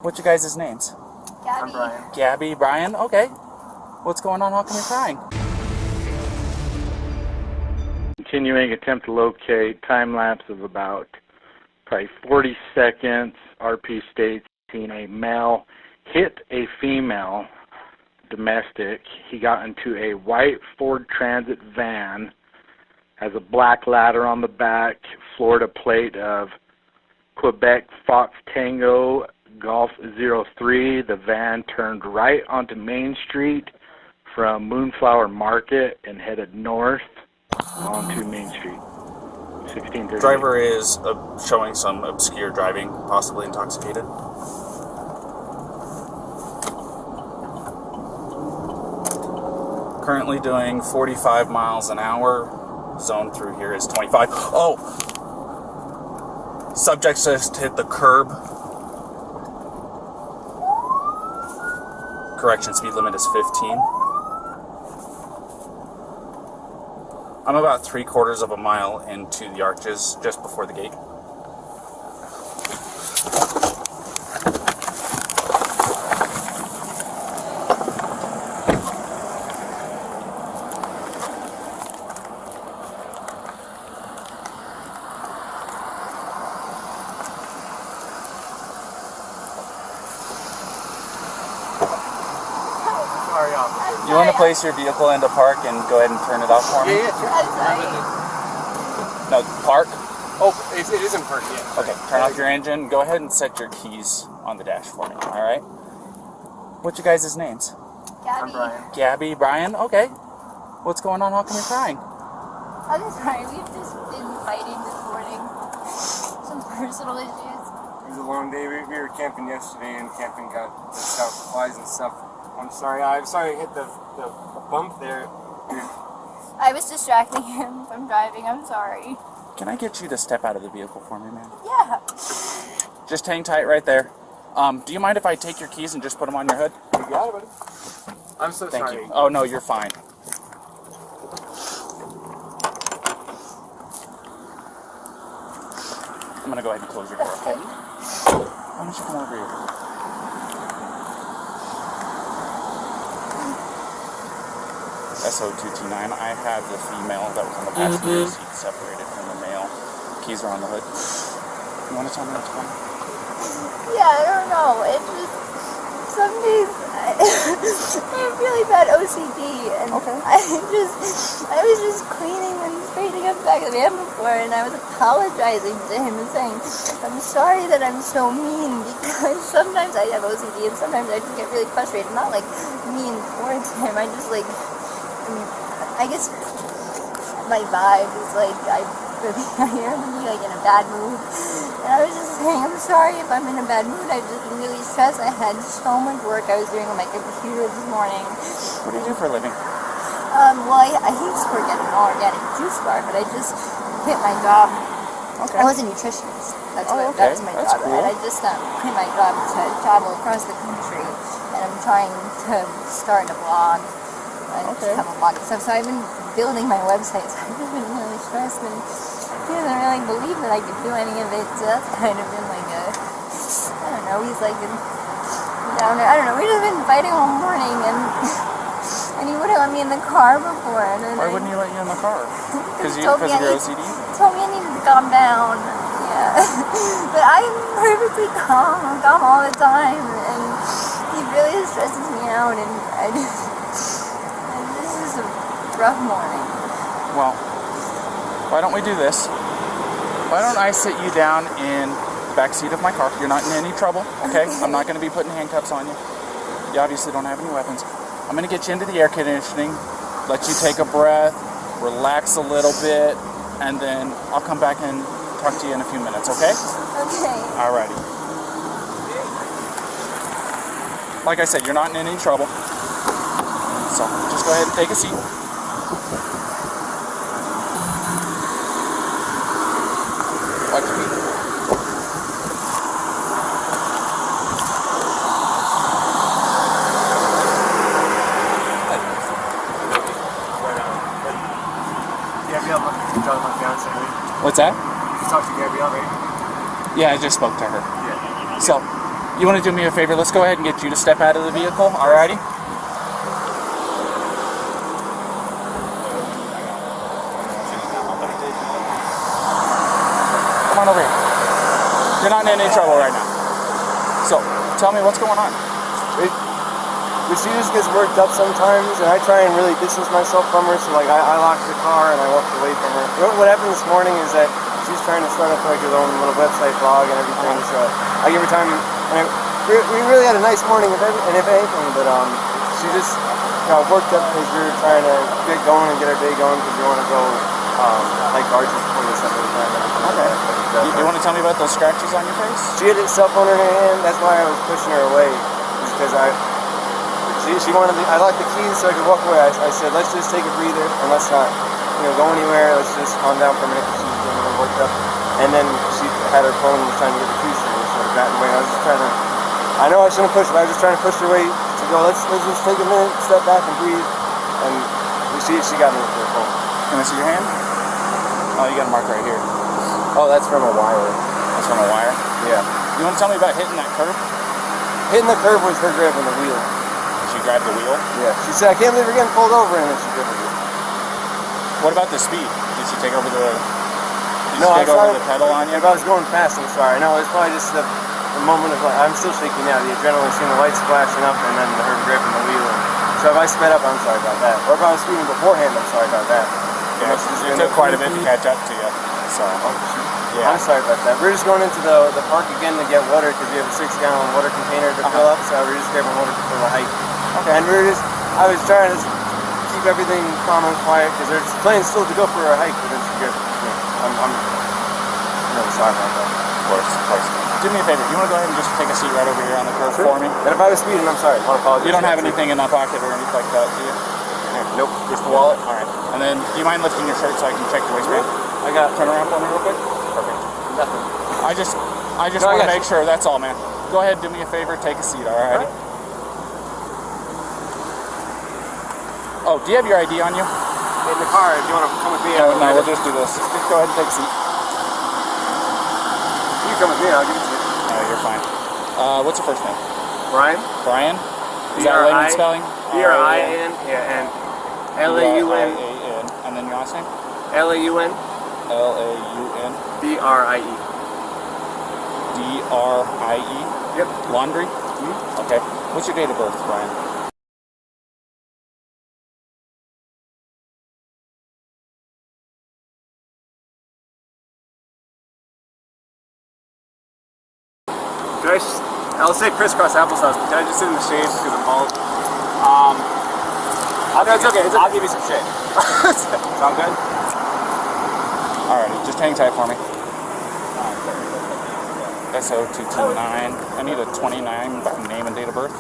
What's your guys' names? Gabby. I'm Brian. Gabby, Brian? Okay. What's going on? How come you're crying? Continuing attempt to locate, time lapse of about probably 40 seconds. RP states seen a male hit a female domestic. He got into a white Ford Transit van, has a black ladder on the back, Florida plate of Quebec Fox Tango Golf 03. The van turned right onto Main Street from Moonflower Market and headed north onto Main Street. 1638. Driver is showing some obscure driving, possibly intoxicated. Currently doing 45 miles an hour. Zone through here is 25. Oh! Subject just hit the curb. Correction, speed limit is 15. I'm about 3/4 of a mile into the arches, just before the gate. You want to place your vehicle into park and go ahead and turn it off for me? Yeah, sure. No, park? Oh, it is in park, yeah. Okay, turn off your engine. Go ahead and set your keys on the dash for me, alright? What's your guys' names? Gabby. I'm Brian. Gabby, Brian? Okay. What's going on? How come you're crying? I'm sorry, we've just been fighting this morning. Some personal issues. It was a long day. We were camping yesterday, and camping got the stuff, flies and stuff. I'm sorry I hit the bump there. I was distracting him from driving, I'm sorry. Can I get you to step out of the vehicle for me, man? Yeah. Just hang tight right there. Do you mind if I take your keys and just put them on your hood? You got it, buddy. I'm so Thank sorry. you. Oh, no, you're fine. I'm going to go ahead and close your door, okay? Why don't you come over here? SO229, I have the female that was on the passenger seat separated from the male. Keys are on the hood. You want to tell me what's going on? Yeah, I don't know. It's just, some days I have really bad OCD, and Okay. I was just cleaning and straightening up the back of the van before, and I was apologizing to him and saying, I'm sorry that I'm so mean, because sometimes I have OCD, and sometimes I just get really frustrated. Not like mean towards him, I just like, I guess my vibe is like, I am like in a bad mood. And I was just saying, I'm sorry if I'm in a bad mood. I've just been really stressed. I had so much work I was doing on my computer this morning. What do you do for a living? Well, I used to work at an organic juice bar, but I just quit my job. Okay. I was a nutritionist. That's Oh, what okay. that's my That's job. cool. And I just quit my job to travel across the country. And I'm trying to start a blog. I just Okay. have a blog and stuff. So I've been building my website. So I've just been really stressed, and he doesn't really believe that I could do any of it. So that's kind of been like a, I don't know. He's like down there. I don't know. We've just been fighting all morning, and he wouldn't let me in the car before. And then Why wouldn't he let you in the car? Because of told me your I OCD? He told me I needed to calm down. Yeah. But I'm perfectly calm. I'm calm all the time, and he really stresses me out, and this is a rough morning. Well, why don't we do this? Why don't I sit you down in the back seat of my car? You're not in any trouble, okay? I'm not going to be putting handcuffs on you. You obviously don't have any weapons. I'm going to get you into the air conditioning, let you take a breath, relax a little bit, and then I'll come back and talk to you in a few minutes, okay? Okay. Alrighty. Like I said, you're not in any trouble. So just go ahead and take a seat. Watch your feet. Gabrielle, my fiance, right? What's that? You talked to Gabrielle, right? Yeah, I just spoke to her. Yeah. So, You want to do me a favor? Let's go ahead and get you to step out of the vehicle. Alrighty? Come on over here. You're not in any trouble right now. So, tell me what's going on. She just gets worked up sometimes, and I try and really distance myself from her. So like I lock the car and I walk away from her. What happened this morning is that she's trying to start up like her own little website blog and everything. So I give her time. And we really had a nice morning, if anything. But she just got worked up because we were trying to get going and get our day going because we want to go like arches before this stuff every time. Okay. You want to tell me about those scratches on your face? She had a cell phone in her hand. That's why I was pushing her away, because she wanted I locked the keys so I could walk away. I said, let's just take a breather and let's not, go anywhere. Let's just calm down for a minute because she was getting a little worked up. And then she had her phone and was trying to get the keys from me, so I got away. I was just trying to, I know I shouldn't push, but I was just trying to push her away to go, let's just take a minute, step back and breathe. And she got me with her phone. Can I see your hand? Oh, you got a mark right here. Oh, that's from a wire. That's from a wire? Yeah. You want to tell me about hitting that curb? Hitting the curb was her grabbing the wheel. She grabbed the wheel? Yeah. She said, I can't believe we're getting pulled over, and then she grabbed the wheel. What about the speed? Did she take over the... No, I over the pedal on you? If I was going fast, I'm sorry. No, it's probably just the moment of, I'm still shaking now. The adrenaline, seeing the lights flashing up, and then her grabbing the wheel. So if I sped up, I'm sorry about that. Or if I was speeding beforehand, I'm sorry about that. Yeah, it took quite a bit to catch up to you. So, yeah. I'm sorry about that. We're just going into the park again to get water because we have a 6-gallon water container to fill up. So we're just grabbing water for the hike. Okay. And I was trying to keep everything calm and quiet because there's plans still to go for a hike, but then she grabbed I'm really sorry about that. Of course. Do me a favor. You want to go ahead and just take a seat right over here on the curb for me? And if I was speeding, I'm sorry. I want to apologize. You don't have anything in that pocket or anything like that, do you? Nope. Just the wallet? Alright. And then, do you mind lifting your shirt so I can check your waistband? Turn around for me real quick. Perfect. Nothing. I just want to make sure, that's all, man. Go ahead, do me a favor, take a seat, alright? Oh, do you have your ID on you? In the car, if you want to come with me. No, we'll just do this. Just go ahead and take a seat. You come with me, I'll give it to you. No, you're fine. What's your first name? Brian. Brian? Is that layman spelling? B-R-I-N, yeah, and L-A-U-N. And then your last name? L-A-U-N. L-A-U-N. D-R-I-E. D-R-I-E? Yep. Laundrie? Mm-hmm. Okay. What's your date of birth, Brian? I'll say crisscross applesauce, but can I just sit in the shade because I'm bald? It's okay. I'll give you some shade. Sound good? Alrighty, just hang tight for me. SO229. I need a 29 name and date of birth.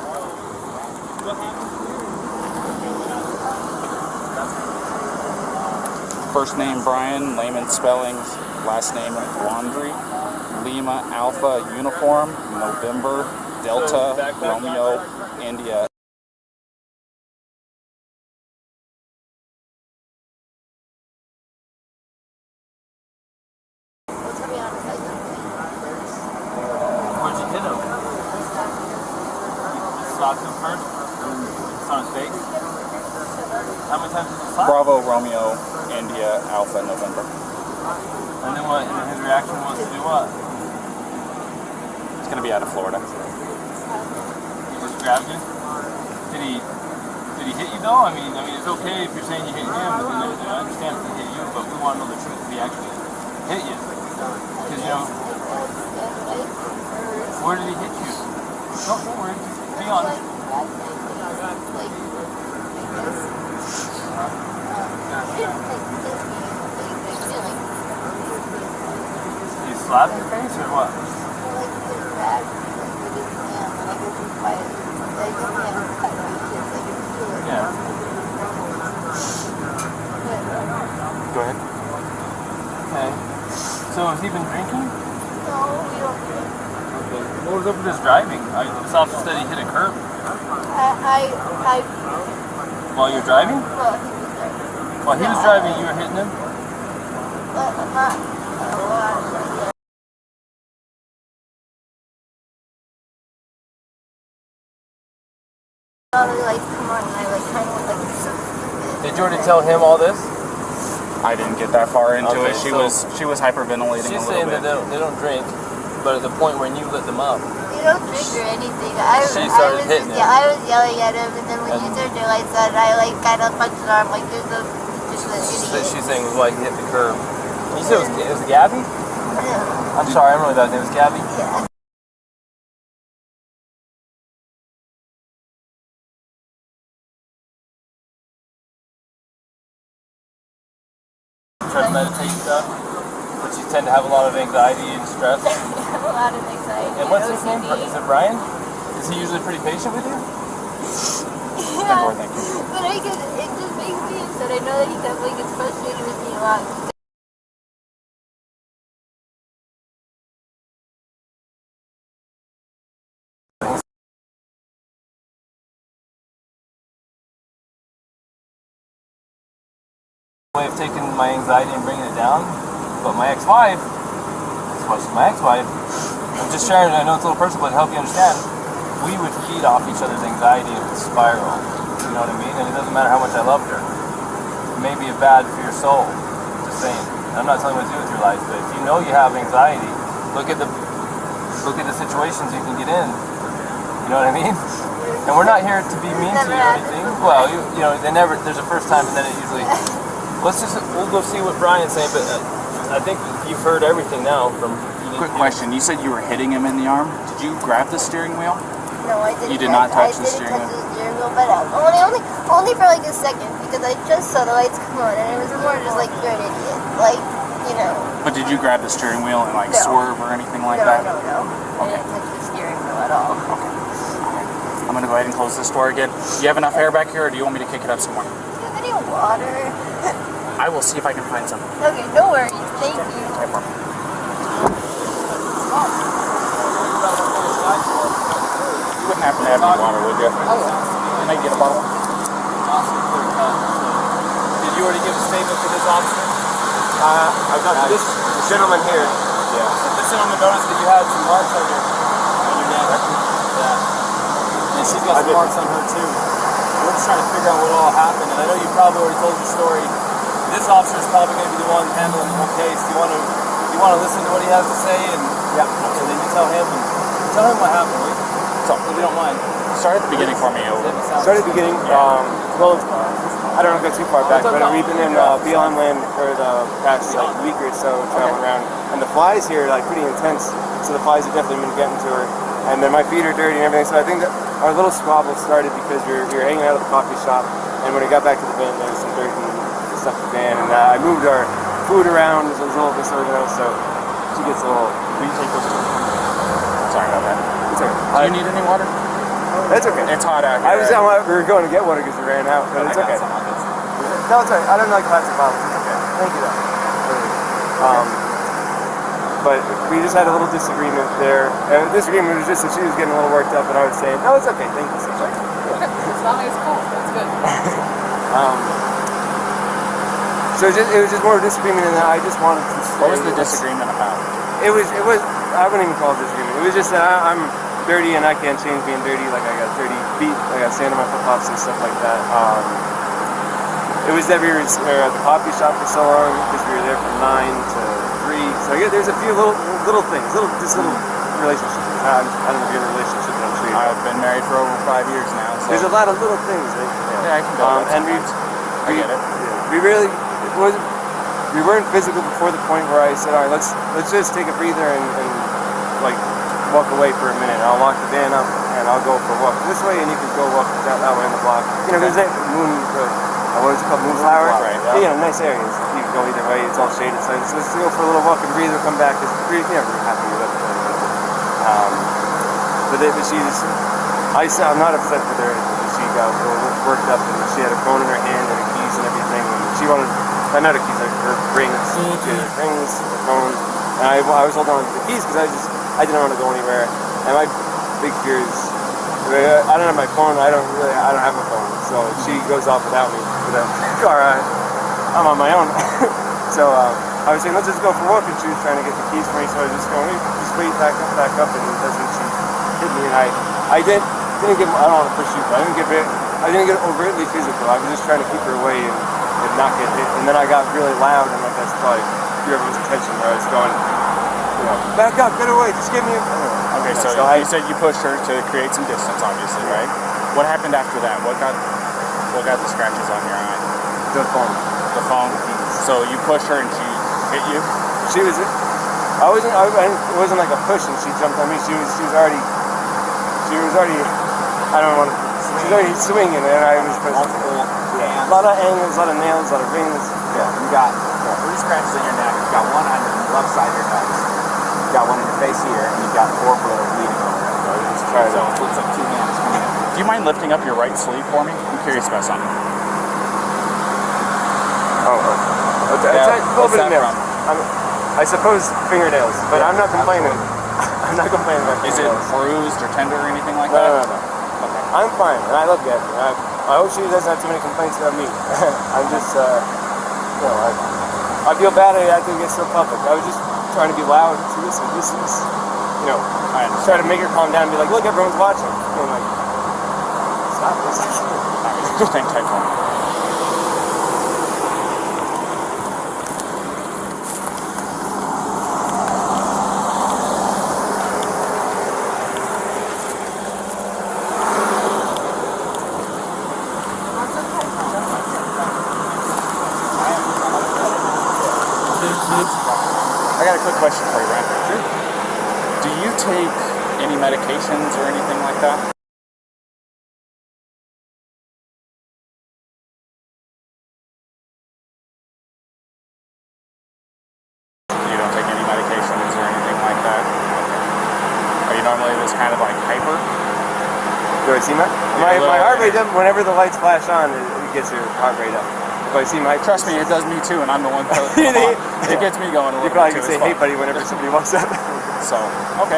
First name Brian, layman spellings, last name Laundrie. Lima Alpha Uniform, November, Delta, Romeo, India. Where'd you hit him? You slapped him first? It's on his face? How many times did you slap? Bravo, Romeo, India, Alpha, November. And then what? And his reaction was to do what? It's going to be out of Florida. He just grabbed you? Did he hit you though? I mean, it's okay if you're saying you hit him, but I understand if he hit you, but we want to know the truth if he actually hit you. Because, where did he hit you? Don't worry, just be honest. Did he slap your face or what? Yeah. Go ahead. Okay. So has he been drinking? No, we don't. Okay. What was up with his driving? This officer said he hit a curb. While you're driving? While he was driving, you were hitting him? Not. saw the lights come on, and I like kind of went like so stupid. Did you already tell him all this? I didn't get that far into Okay, it. so She was hyperventilating She's a little saying bit. that they don't drink, but at the point when you lit them up, You don't drink or anything. She started hitting him. Yeah, I was yelling at him, and then when you turned your lights on, I like kind of punched his arm like there's a she's saying it was like he hit the curb. You said it was Gabby? Yeah. I'm sorry, I don't know that name. It was Gabby? Yeah. Try to meditate stuff, but you tend to have a lot of anxiety and stress. I have a lot of anxiety. And what's his OCD. name? Is it Brian? Is he usually pretty patient with you? Yeah. But it just makes me upset. I know that he definitely gets frustrated with me a lot. Way of taking my anxiety and bringing it down, but my ex-wife, that's why she's my ex-wife. I'm just sharing it. I know it's a little personal, but to help you understand, we would feed off each other's anxiety and it would spiral. You know what I mean? And it doesn't matter how much I loved her. It may be bad for your soul. Just saying. I'm not telling you what to do with your life, but if you know you have anxiety, look at the situations you can get in. You know what I mean? And we're not here to be mean to you or anything. Well, you know, there's a first time and then it usually. We'll go see what Brian's saying, but I think you've heard everything now from. Quick question. You said you were hitting him in the arm. Did you grab the steering wheel? No, I didn't. You did not touch the steering wheel. But only for like a second because I just saw the lights come on and it was more just like you're an idiot, like you know. But did you grab the steering wheel and like No. swerve or anything like that? No. I Okay. didn't touch the steering wheel at all. Okay. I'm gonna go ahead and close this door again. Do you have enough air back here, or do you want me to kick it up some more? Do you have any water? I will see if I can find some. Okay, no worries. Thank you. Okay, perfect. You wouldn't happen to have any water, would you? Oh, yeah. Can I get a bottle? Did you already give a statement to this officer? I've got this gentleman here. Yeah. This gentleman noticed that you had some marks on your neck. Yeah. And she's got some marks on her too. We're just trying to figure out what all happened. And I know you probably already told your story. This officer is probably going to be the one handling the whole case. Do you want to listen to what he has to say and then you tell him what happened, will you? So, If you don't mind. start at the beginning for me. Over. Start at the beginning. Well, I don't want to go too far back, but we've been in Beyond Land for the past like week or so, traveling around, and the flies here are like pretty intense. So the flies have definitely been getting to her, and then my feet are dirty and everything. So I think that our little squabble started because we were hanging out at the coffee shop, and when we got back to the van, there was some dirt and stuff in the van, and I moved our food around. It was a little disorganized, so she gets a little. Sorry about that. It's okay. Do you need any water? It's okay. It's hot out here. We were going to get water because we ran out, but it's okay. No, it's alright. I don't like plastic bottles. It's okay. Thank you, though. But we just had a little disagreement there. Disagreement was just that she was getting a little worked up, and I was saying, "No, it's okay. Thank you so much." As long as it's cool, that's good. So it was just more of a disagreement, and I just wanted to. What was the disagreement about? It was. I wouldn't even call it disagreement. It was just that I'm dirty and I can't change being dirty. Like I got dirty feet, I got sand on my flip flops and stuff like that. It was that we were at the coffee shop for so long because we were there from 9 to 3. So I guess there's a few little things, little relationships. I don't know if you're in a relationship, but I'm sure you're. I've been married for over 5 years now. So. There's a lot of little things. Right? Yeah, I can go. And I get it. We really we weren't physical before the point where I said, all right, let's just take a breather and like walk away for a minute. I'll lock the van up and I'll go for a walk this way, and you can go walk that way in the block. You know, there's that what is it called, Moonflower? Right. Yeah. You know, nice areas. You can go either way. It's all shaded. So let's go for a little walk and breathe and come back. Because we're never happy with it. But she just, I'm not upset with her. She got worked up and she had a phone in her hand and her keys and everything. And she wanted, not her keys, her rings. She had her rings, her phone. And I was holding on to the keys because I didn't want to go anywhere. And my big fear is, I don't have my phone. I don't have a phone. So she goes off without me. With a car, I'm on my own. So I was saying, let's just go for a walk. And she was trying to get the keys for me. So I was just going, just wait, back up. And that's when she hit me. And I did. I don't want to push you, but I didn't get overtly physical. I was just trying to keep her away and not get hit. And then I got really loud, and like that's probably drew everyone's attention where I was going, back up, get away, just give me a... Okay, so you said you pushed her to create some distance, obviously, right? What happened after that? What got the scratches on your eye? The phone. The phone? So you pushed her and she hit you? It wasn't like a push and she jumped on me. She was already, I don't want to, she was already swinging and I was multiple. Yeah. A lot of angles, a lot of nails, a lot of rings. Yeah. You got 3 scratches on your neck. You got one on the left side of your nose. You got one in your face here, and you got 4 that are bleeding over there. So it looks like 2 hands coming in. Do you mind lifting up your right sleeve for me? I'm curious about something. It's a little bit of nails. I suppose fingernails, but I'm not complaining. I'm not complaining about Is fingernails. it bruised or tender or anything like No. that? Okay. I'm fine, and I love Gabby. I hope she doesn't have too many complaints about me. I'm just, I feel bad I had to get so public. I was just trying to be loud. So this is, try to make her calm down and be like, look, everyone's watching. And like, stop this. Just hang tight for me. I got a quick question for you, Brian. Sure. Do you take any medications or anything like that? You don't take any medications or anything like that? Are you normally this kind of like hyper? Do I see my heart rate up? Whenever the lights flash on, it gets your heart rate up. If I see my... Trust me, it does me too, and I'm the one that it gets me going a little bit. You probably too, can say, hey buddy, whenever somebody walks up. So, okay.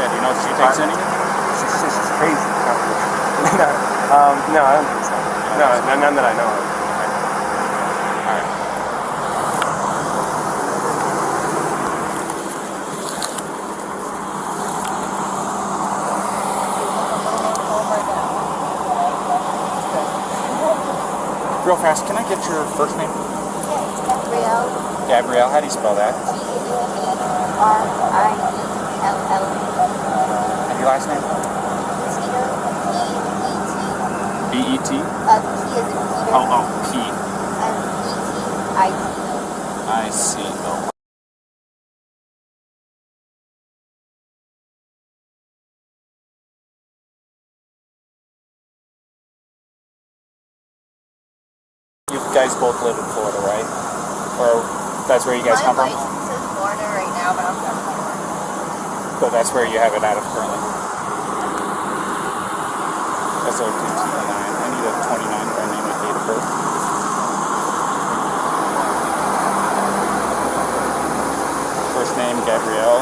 Yeah, do you know if she takes any? She's crazy. No, I don't think so. No, none that I know of. Okay. All right. Real fast, can I get your first name? Gabrielle. Gabrielle, how do you spell that? G-A-B-R-I-E-L-L. And your last name? Petito. B-E-T? P as in Peter. Oh, P. And E-T-I-T. I see. Oh. You guys both live in Florida, right? Or that's where you guys come from? My license is Florida right now, but I'm from Florida. So that's where you have it out of currently? That's a 29. I need a 29 for a name and date of birth. First name, Gabrielle.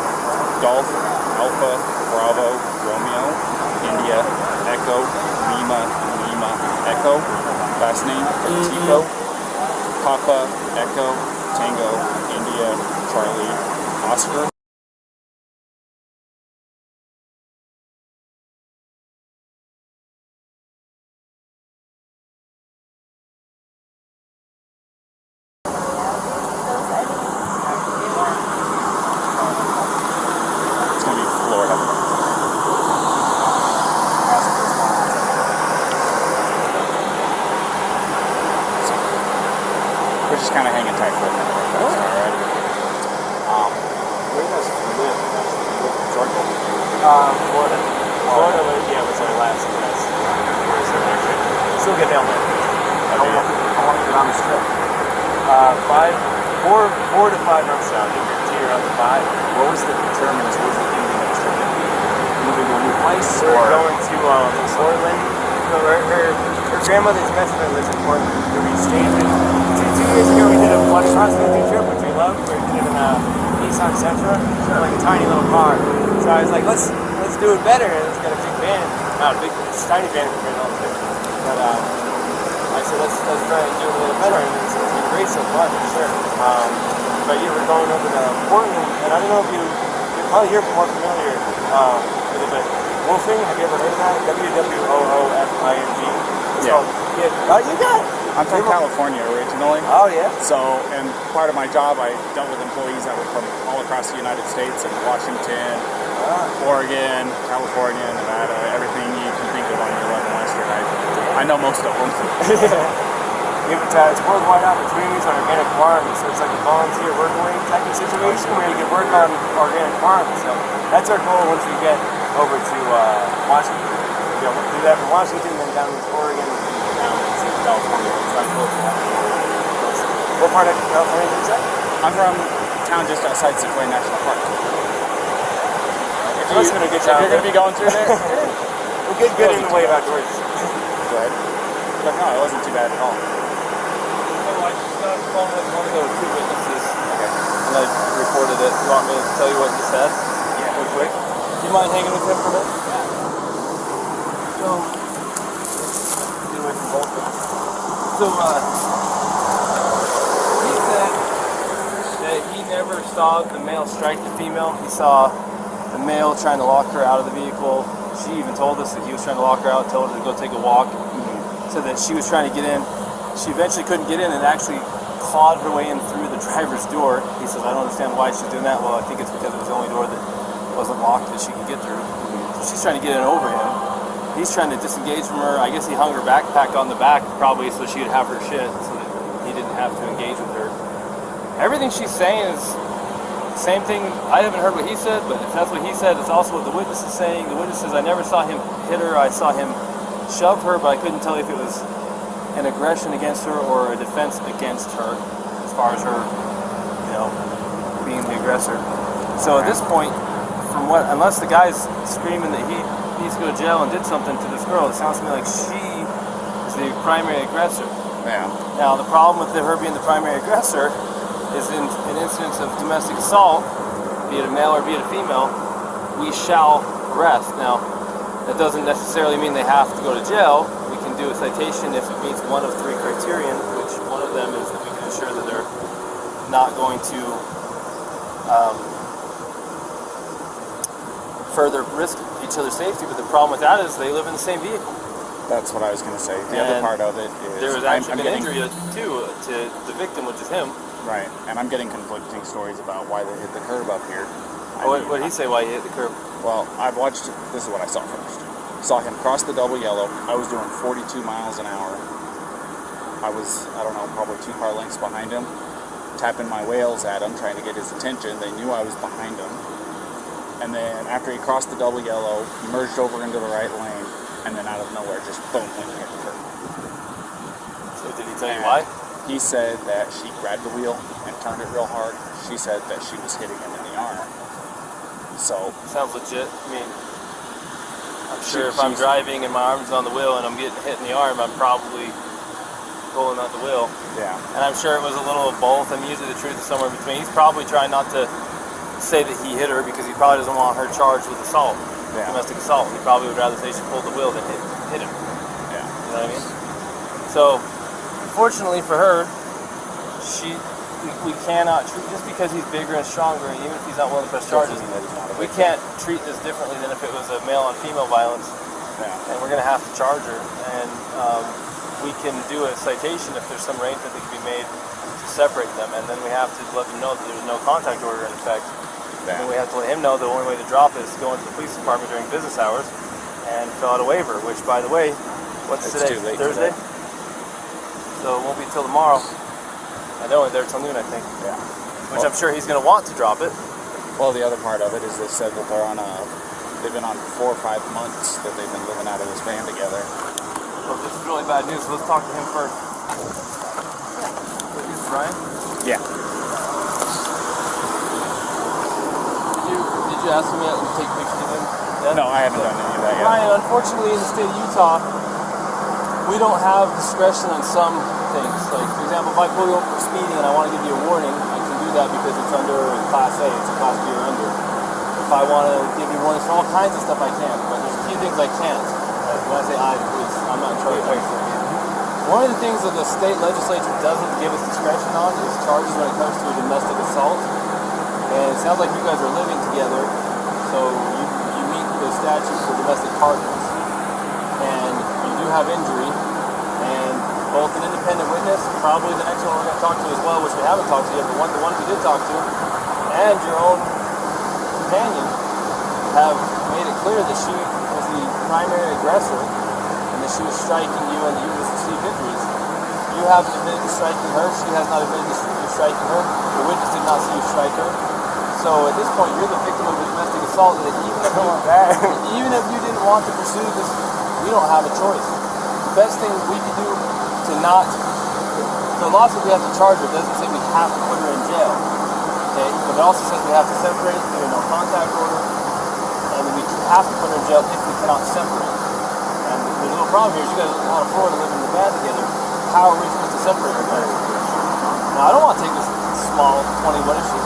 Golf, Alpha, Bravo, Romeo, India, Echo, Lima, Echo. Last name, Petito. Papa, Echo, Tango, India, Charlie, Oscar. It's going to be Florida. We're just kind of hanging tight for a minute. All right. Where do you guys live? Georgia? Florida. Florida, was our last place. Still get down there. How long you been on this trip? 4 to 5 months out. Teeter up to 5. What was the determinants? What was the ending of the trip? Moving to a new place? We're going to Portland. Her grandmother's best friend lives in Portland. We stayed in. 2 years ago we did a blood cross-country trip, which we loved. We did in Nissan Sentra, like a tiny little car. So I was like, let's do it better. And it's got a big van. Not a big, it's a tiny van compared to all the things. But I said, let's try and do it a little better. And it's been great so far, for sure. But yeah, we're going over to Portland, and I don't know if you're probably you're more familiar with it, but woofing, have you ever heard of that? WWOOFING. It's Yeah. called, you got it. I'm from California originally. Oh, yeah? So, and part of my job, I dealt with employees that were from all across the United States, and Washington, Oregon, California, Nevada, everything you can think of on your level western. I know most of them. It's worldwide opportunities on organic farms, so it's like a volunteer work away type of situation where you can work on organic farms. So that's our goal once we get over to Washington. We'll do that from Washington, then down to Oregon, and down to California. So that's cool. What part of California is that? I'm from a town just outside Sequoia National Park. If you're going to be going through there, we'll get good in the way of outdoors. go ahead. But no, it wasn't too bad at all. I just got on the phone with one of the two witnesses, and I reported it. You want me to tell you what he said? Yeah. Real quick. Do you mind hanging with him for a minute? So, get away from both of them. So, he said that he never saw the male strike the female. He saw the male trying to lock her out of the vehicle. She even told us that he was trying to lock her out, told her to go take a walk, so that she was trying to get in. She eventually couldn't get in and actually clawed her way in through the driver's door. He says, I don't understand why she's doing that. Well, I think it's because it was the only door that wasn't locked that she could get through. So she's trying to get in over him. He's trying to disengage from her. I guess he hung her backpack on the back probably so she would have her shit so that he didn't have to engage with her. Everything she's saying is the same thing. I haven't heard what he said, but if that's what he said, it's also what the witness is saying. The witness says, I never saw him hit her. I saw him shove her, but I couldn't tell if it was an aggression against her or a defense against her as far as her, being the aggressor. So at this point, unless the guy's screaming that he needs to go to jail and did something to this girl, it sounds to me like she is the primary aggressor. Yeah. Now the problem with her being the primary aggressor is in an instance of domestic assault, be it a male or be it a female, we shall arrest. Now, that doesn't necessarily mean they have to go to jail. We can do a citation if it meets one of three criterion, which one of them is that we can ensure that they're not going to further risk each other's safety. But the problem with that is they live in the same vehicle. That's what I was going to say. The other part of it is there was actually an injury too to the victim, which is him. Right, and I'm getting conflicting stories about why they hit the curb up here. What did he say why he hit the curb? Well, I've watched, this is what I saw first. Saw him cross the double yellow. I was doing 42 miles an hour. I was, probably 2 car lengths behind him, tapping my wheels at him, trying to get his attention. They knew I was behind him. And then after he crossed the double yellow, he merged over into the right lane, and then out of nowhere, just boom, went and hit the curb. So did he tell you why? He said that she grabbed the wheel and turned it real hard. She said that she was hitting him in the arm. So sounds legit. I mean, I'm sure if I'm driving and my arm's on the wheel and I'm getting hit in the arm, I'm probably pulling out the wheel. Yeah. And I'm sure it was a little of both. I mean, usually the truth is somewhere in between. He's probably trying not to say that he hit her because he probably doesn't want her charged with assault, domestic assault. He probably would rather say she pulled the wheel than hit him. Yeah. You know what I mean? So, fortunately for her, we cannot treat, just because he's bigger and stronger, and even if he's not willing to press charges, we can't treat this differently than if it was a male on female violence. Yeah. And we're going to have to charge her. And we can do a citation if there's some arrangement that can be made to separate them. And then we have to let them know that there's no contact order in effect. Yeah. And we have to let him know the only way to drop it is to go into the police department during business hours and fill out a waiver, which, by the way, what's today? Too late. Thursday? So it won't be till tomorrow. I know, they're till noon, I think. Yeah. Which I'm sure he's going to want to drop it. Well, the other part of it is they said that they've been on 4 or 5 months that they've been living out of this van together. Well, this is really bad news, so let's talk to him first. This is Brian? Yeah. Did you ask him yet to take pictures of him? Yeah? No, I haven't done any of that yet. Brian, unfortunately in the state of Utah, we don't have discretion on some things. Like, for example, if I pull you over for speeding and I want to give you a warning, I can do that because it's under Class A, it's a Class B or under. If I want to give you warnings for all kinds of stuff, I can, but there's a few things I can't. When I say I, the police, I'm not in charge of it. One of the things that the state legislature doesn't give us discretion on is charges when it comes to a domestic assault. And it sounds like you guys are living together. So you meet the statute for domestic partners, and you do have injury, and both an independent witness, probably the next one we're going to talk to as well, which we haven't talked to yet, but the one we did talk to, and your own companion have made it clear that she was the primary aggressor and that she was striking you and you received injuries. You haven't admitted to striking her. She has not admitted to striking her. The witness did not see you strike her. So at this point, you're the victim of a domestic assault. That even if you didn't want to pursue this, we don't have a choice. The best thing we can do to not, the law says we have to charge her. It doesn't say we have to put her in jail. Okay, but it also says we have to separate, do a no contact order, and we have to put her in jail if we cannot separate. And the little problem here is you guys are out of Florida living in the van together. How are we supposed to separate her guys? Now I don't want to take this small 20, what is she?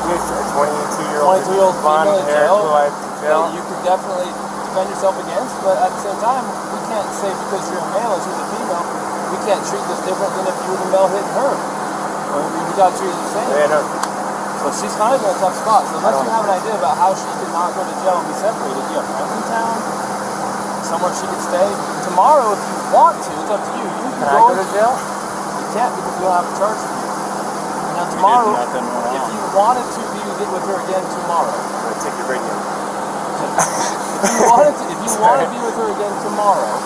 Yes, a 22-year-old blonde hair, blue-eyed that you could definitely defend yourself against, but at the same time, we can't say because you're a male and she's a female, we can't treat this different than if you were the male hitting her. Or we got treated the same. Yeah, no. So she's kind of in a tough spot. So unless you have an idea about how she could not go to jail and be separated, you have friends in town, somewhere she could stay. Tomorrow, if you want to, it's up to you. You can I go to jail? You can't because we don't have a charge for you. Now tomorrow, if you wanted to be with her again tomorrow, I'm gonna take your radio. if you want to be with her again tomorrow,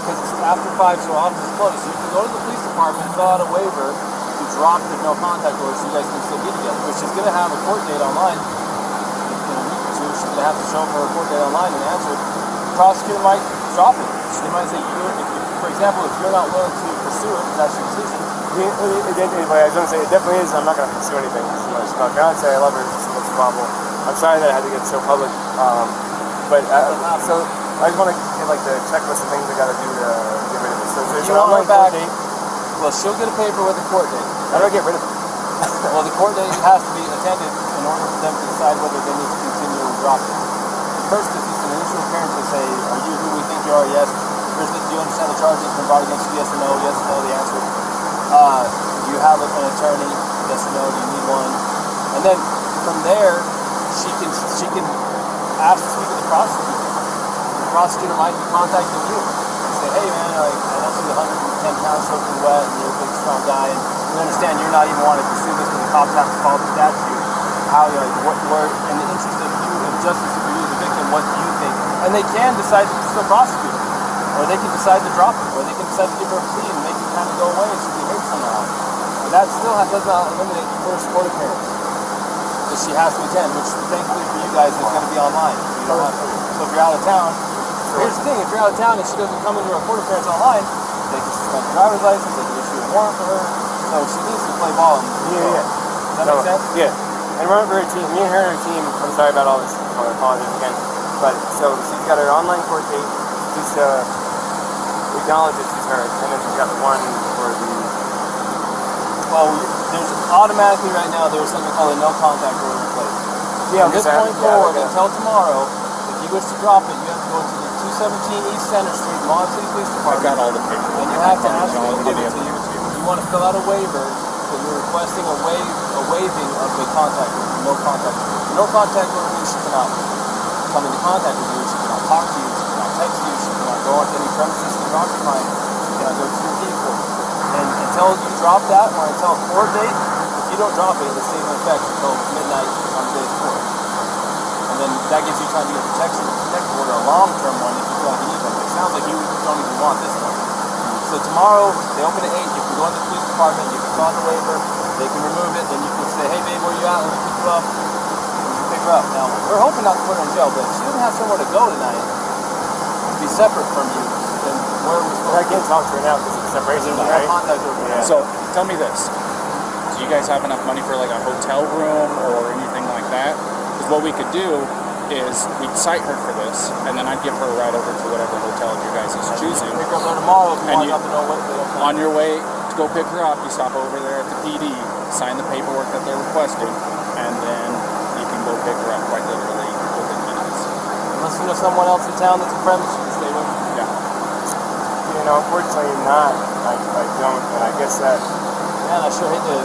because it's after 5, so office is closed, so you can go to the police department, fill out a waiver to drop the no contact order so you guys can still be together. But she's going to have a court date online in a week or two. She's going to have to show up for a court date online and answer. The prosecutor might drop it. She might say, for example, if you're not willing to pursue it, that's your decision. I was going to say, it definitely is. I'm not going to pursue anything. It's about fiance. I love her. It's so much problem. I'm sorry that I had to get so public. So I just want to get like the checklist of things I got to do to get rid of it. So there's an online court date. Well, she'll get a paper with a court date. How do I get rid of it? Well, the court date has to be attended in order for them to decide whether they need to continue or drop it. First, it's just an initial appearance to say, are you who we think you are? Yes. Do you understand the charges been brought against you? Yes or no? Yes or no, the answer. Do you have an attorney? Yes or no? Do you need one? And then from there, she can ask to speak with the prosecutor. The prosecutor might be contacting you and say, hey man, I know you're 110 pounds soaking wet and you're a big strong guy, and we understand you're not even wanting to pursue this, but the cops have to follow the statute. How, what in the interest of you and justice for you as a victim, what do you think? And they can decide to still prosecute her, or they can decide to drop it, or they can decide to give her a plea and make it kind of go away if she be hurt somehow. But that still does not eliminate the first court appearance that she has to attend, which thankfully for you guys is going to be online. You don't have to. So if you're out of town, here's the thing: if you're out of town and she doesn't come into her court appearance online, they can suspend her driver's license, they can issue a warrant for her. So she needs to play ball. Yeah. Does that make sense? Yeah. And remember her team, me and her team, I'm sorry about all this, I apologize again, but so she's got her online court date, just acknowledge that she's hurt, and then she's got the one for the... Well, there's automatically right now, there's something called a no contact order in place. Yeah, from this point forward, until tomorrow, if you wish to drop it, you have to go to the 217 East Center Street, Long City Police Department. I've got all the paperwork. And you have to ask them to you want to fill out a waiver, so you're requesting a waiving of the contact order, no contact order. No contact order means she cannot come into contact with you, she cannot talk to you, she cannot text you, she cannot go onto any premises you're occupying, she cannot go to your vehicle. And until you drop that, or until a court date, if you don't drop it, it'll stay in effect until midnight on the day before. And then that gives you time to get protection, protective order, a long-term one if you feel like you need one. It sounds like you don't even want this one. So tomorrow, they open at 8, you can go into the police department, you can fill out the waiver, they can remove it, then you can say, hey babe, where you at? Let me pick you up. And you can pick her up. Now, we're hoping not to put her in jail, but if she doesn't have somewhere to go tonight, to be separate from you, then where are we supposed to I can't talk to her now because it's separation, right? Contact over Yeah. So tell me this: do you guys have enough money for like a hotel room or anything like that? Because what we could do is we'd cite her for this, and then I'd give her a ride over to whatever hotel you guys is choosing. Pick her up there tomorrow if you And want you- to know what they don't On your way to go pick her up, you stop over there at the PD, sign the paperwork that they're requesting, and then you can go pick her up quite literally within minutes. Unless you know someone else in town that's a friend that you can stay with. Yeah. You know, unfortunately not. I don't, and I guess that... Man, I sure hate to...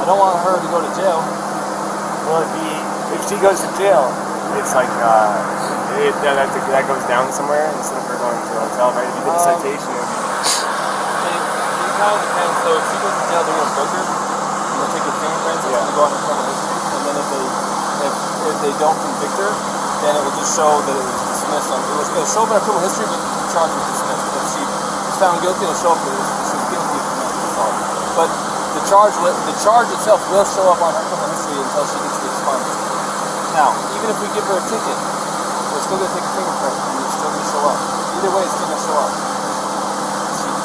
I don't want her to go to jail. Will it be... if she goes to jail, it's like that goes down somewhere instead of her going to a hotel, right? If you did a citation, it would be. It kind of depends. So if she goes to jail, they're gonna book her. And they'll take her fingerprints. It's gonna go on her criminal history. And then if they don't convict her, then it will just show that it was dismissed. It'll show up in her criminal history, but the charge was dismissed. If she was found guilty, it'll show up that she was guilty of domestic assault. But the charge itself will show up on her criminal history until she gets the expunged. Now, even if we give her a ticket, we're still going to take a fingerprint, and it's still going to show up. Either way, it's still going to show up.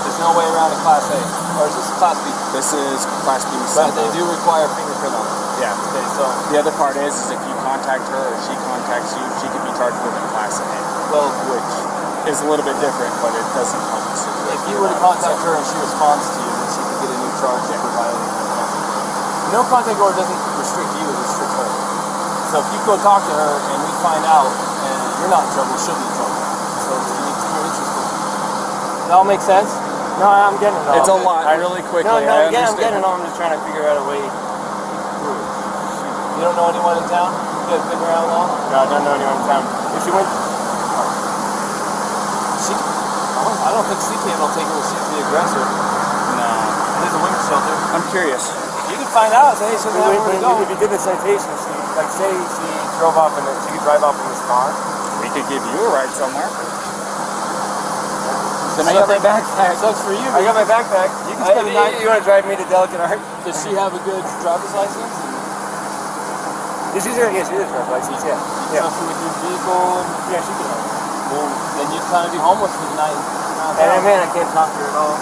There's no way around a Class A. Or is this a Class B? This is Class B. But they do require a fingerprint on it. Yeah. Okay, so The other part is if you contact her or she contacts you, she can be charged with a Class A. Well, which is a little bit different, but it doesn't help the situation. if you were to contact her and she responds to you, then she could get a new charge for violating her contact order. No contact order doesn't restrict you, it restricts her. So if you go talk to her and we find out and you're not in trouble, she'll be in trouble. So you need to be interested. Does that all make sense? No, I'm getting it all. It's a lot, really quickly. No, I I'm getting understand. it all. I'm just trying to figure out a way. You don't know anyone in town? You guys been around long? No, I don't know anyone in town. If she went, I don't think CK will take her if she's the aggressor. No. It is a women's shelter. I'm curious. You can find out. Say, hey, she doesn't have where to go. if you did the citation, say she drove off in she could drive off in this car. We could give you a ride somewhere. Then I got my backpack. Sucks for you. I got my backpack. You can spend the night. You want to drive me to Delicate Art? Does she have a good driver's license? Yes, she does drive license. Yeah. You trust her with your vehicle? Yeah, she can. Well, then you'd kind of be homeless for the night. And man, I can't talk to her at all.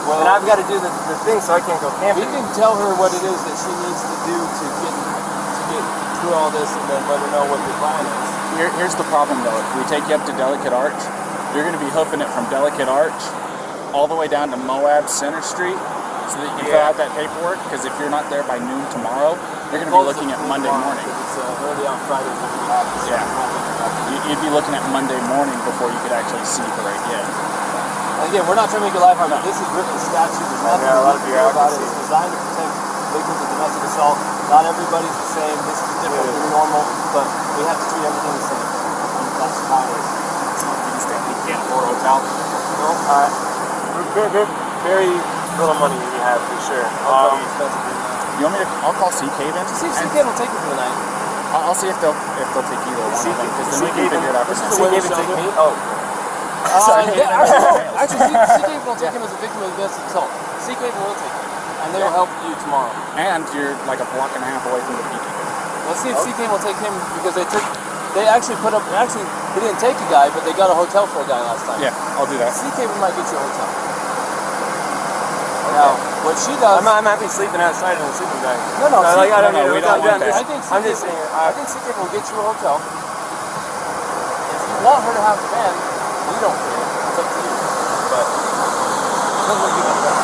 Well, and I've got to do the thing, so I can't go camping. we can tell her what it is that she needs to do to get through all this, and then let her know what your plan is. Here's the problem, though. If we take you up to Delicate Arch, you're going to be hoofing it from Delicate Arch all the way down to Moab Center Street so that you can fill out that paperwork, because if you're not there by noon tomorrow, you're going to be looking at Monday morning. It's early on Friday when we have this. Yeah. You'd be looking at Monday morning before you could actually see her again. And again, we're not trying to make your life hard. This is written in statute. There's nothing a lot of we can do about it. bureaucracy. It's designed to protect victims of domestic assault. Not everybody's the same. This is different than normal, but we have to treat everything the same. And that's how it is. You can't afford a hotel? No, very little money we have for sure. You want me to? I'll call CK then. See if CK will take you for the night. I'll see if they'll take either one of them, because then we can figure it out. This is from the there. way CK would take me. Actually, CK will take him as a victim of domestic assault. CK will take him, and they will help you tomorrow. And you're like a block and a half away from the beacon. Let's see if CK will take him, because they actually they didn't take a guy, but they got a hotel for a guy last time. Yeah, I'll do that. CK might get you a hotel. Now, what she does... I'm happy sleeping outside in a sleeping bag. No, we don't want that. I think CK will get you a hotel. If you want her to have the van, we don't care. It's up to you. But it doesn't look good like that.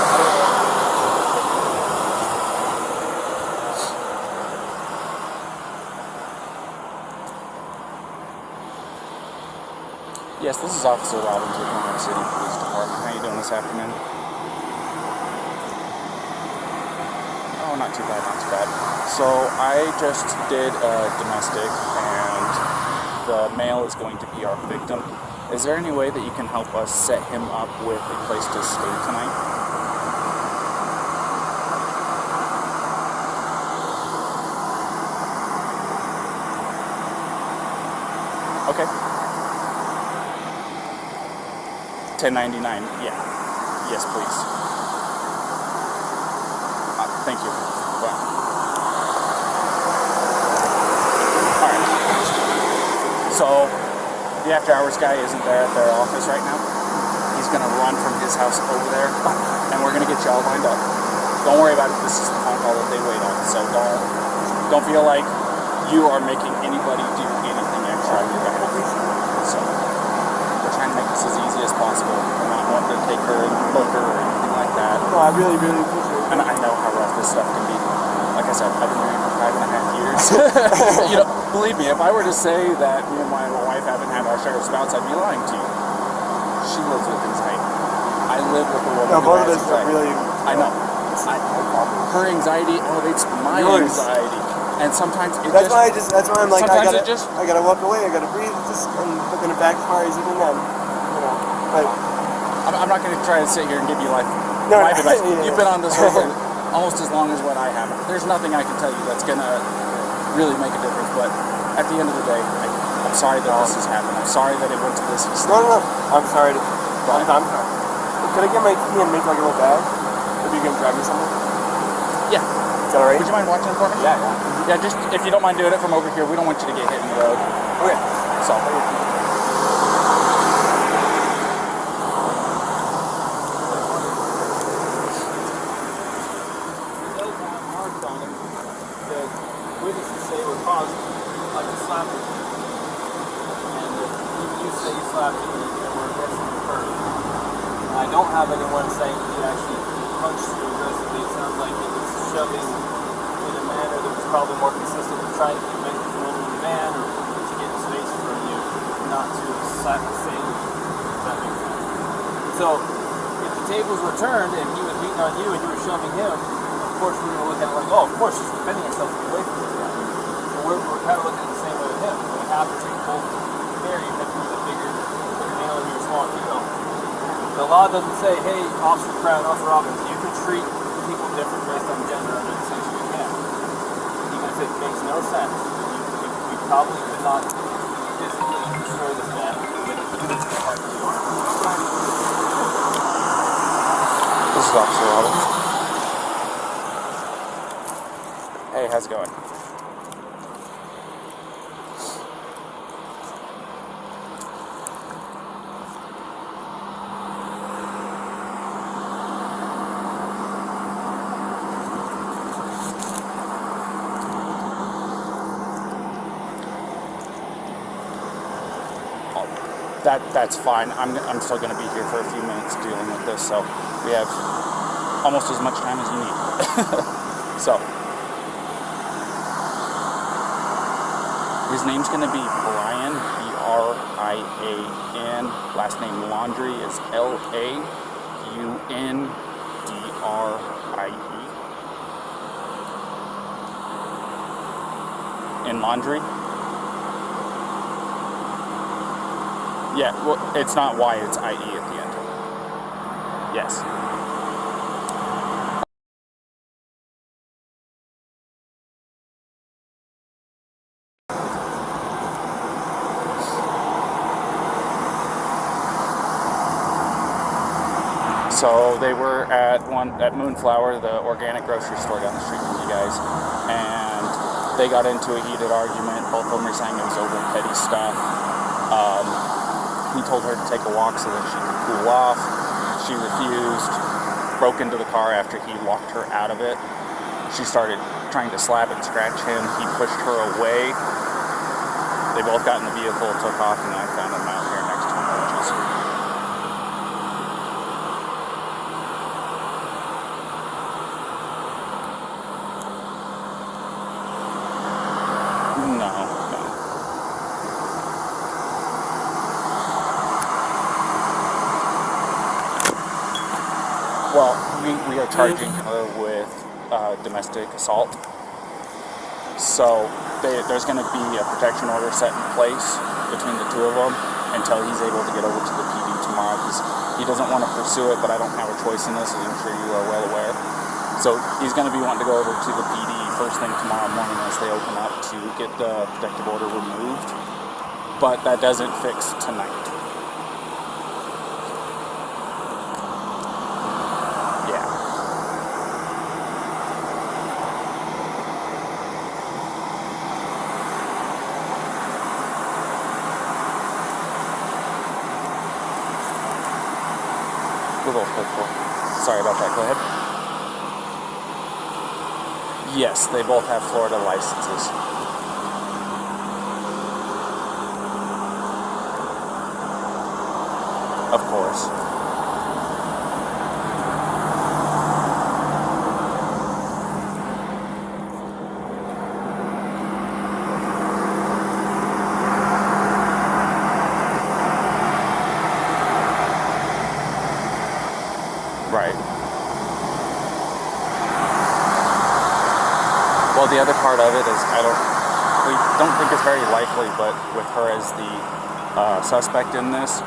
Yes, this is Officer Robbins with Moab City Police Department. How you doing this afternoon? Oh, not too bad, not too bad. So I just did a domestic, and the male is going to be our victim. Is there any way that you can help us set him up with a place to stay tonight? Okay. 1099. Yeah. Yes, please. Thank you. Well. Alright. So, the after hours guy isn't there at their office right now. He's going to run from his house over there, and we're going to get you all lined up. Don't worry about it. This is the phone call that they wait on. So don't feel like you are making anybody do anything extra on your behalf. So, we're trying to make this as easy as possible. We're not wanting to take her and book her or anything like that. No, I really appreciate it. And I know how rough this stuff can be. Like I said, I've been married for 5.5 years. You know, believe me, if I were to say that me and my wife haven't had our share of spouts, I'd be lying to you. She lives with anxiety. I live with a woman who both of has us are anxiety. really... I know. Her anxiety elevates my anxiety. And sometimes it That's why I'm like, I sometimes gotta walk away. I gotta breathe. And looking at backfires even then, you know. But I'm not going to try to sit here and give you life advice. Yeah. You've been on this road for almost as long as what I have. There's nothing I can tell you that's going to really make a difference. But at the end of the day, I'm sorry that this has happened. I'm sorry that it went to this extent. No. I'm sorry. I'm sorry. Could I get my key and make like a little bag? If you can grab me something? Yeah. Is that alright? Would you mind watching it for me? Yeah. Yeah, just if you don't mind doing it from over here, we don't want you to get hit in the road. Okay. So. Witnesses say were positive, like a slap him. And even you say you slapped him and we're aggressive at first. I don't have anyone saying he actually punched you aggressively. It sounds like he was shoving in a manner that was probably more consistent with trying to keep him from moving the van or to get space from you, not to slap the same. Does that make sense? So, if the tables were turned and he was beating on you and you were shoving him, of course we were looking at it like, oh, of course she's defending herself away from this guy. So we're kind of looking at the same way with him. We have to take both fair, even if he's a bigger male and you're a small female. The law doesn't say, hey, Officer Crown, Officer Robbins, you can treat people different based on gender under the section you can. Even if it makes no sense. We probably could not physically destroy this man with the heart of the arm. This is Officer Robbins. Hey, how's it going? That's fine. I'm still going to be here for a few minutes dealing with this, so we have almost as much time as you need. So, his name's going to be Brian, B-R-I-A-N. Last name Laundrie is L-A-U-N-D-R-I-E. In Laundrie? Yeah, well, it's not Y, it's I-E at the end. Yes. So they were at Moonflower, the organic grocery store down the street from you guys, and they got into a heated argument. Both of them were saying it was over petty stuff. He told her to take a walk so that she could cool off. She refused, broke into the car after he locked her out of it. She started trying to slap and scratch him. He pushed her away. They both got in the vehicle, took off, and I found them out here next to him. Well, we are charging her with domestic assault. So there's going to be a protection order set in place between the two of them until he's able to get over to the PD tomorrow. He doesn't want to pursue it, but I don't have a choice in this, as I'm sure you are well aware. So he's going to be wanting to go over to the PD first thing tomorrow morning as they open up to get the protective order removed. But that doesn't fix tonight. Sorry about that, go ahead. Yes, they both have Florida licenses. Of course. Right. Well, the other part of it is we don't think it's very likely, but with her as the suspect in this,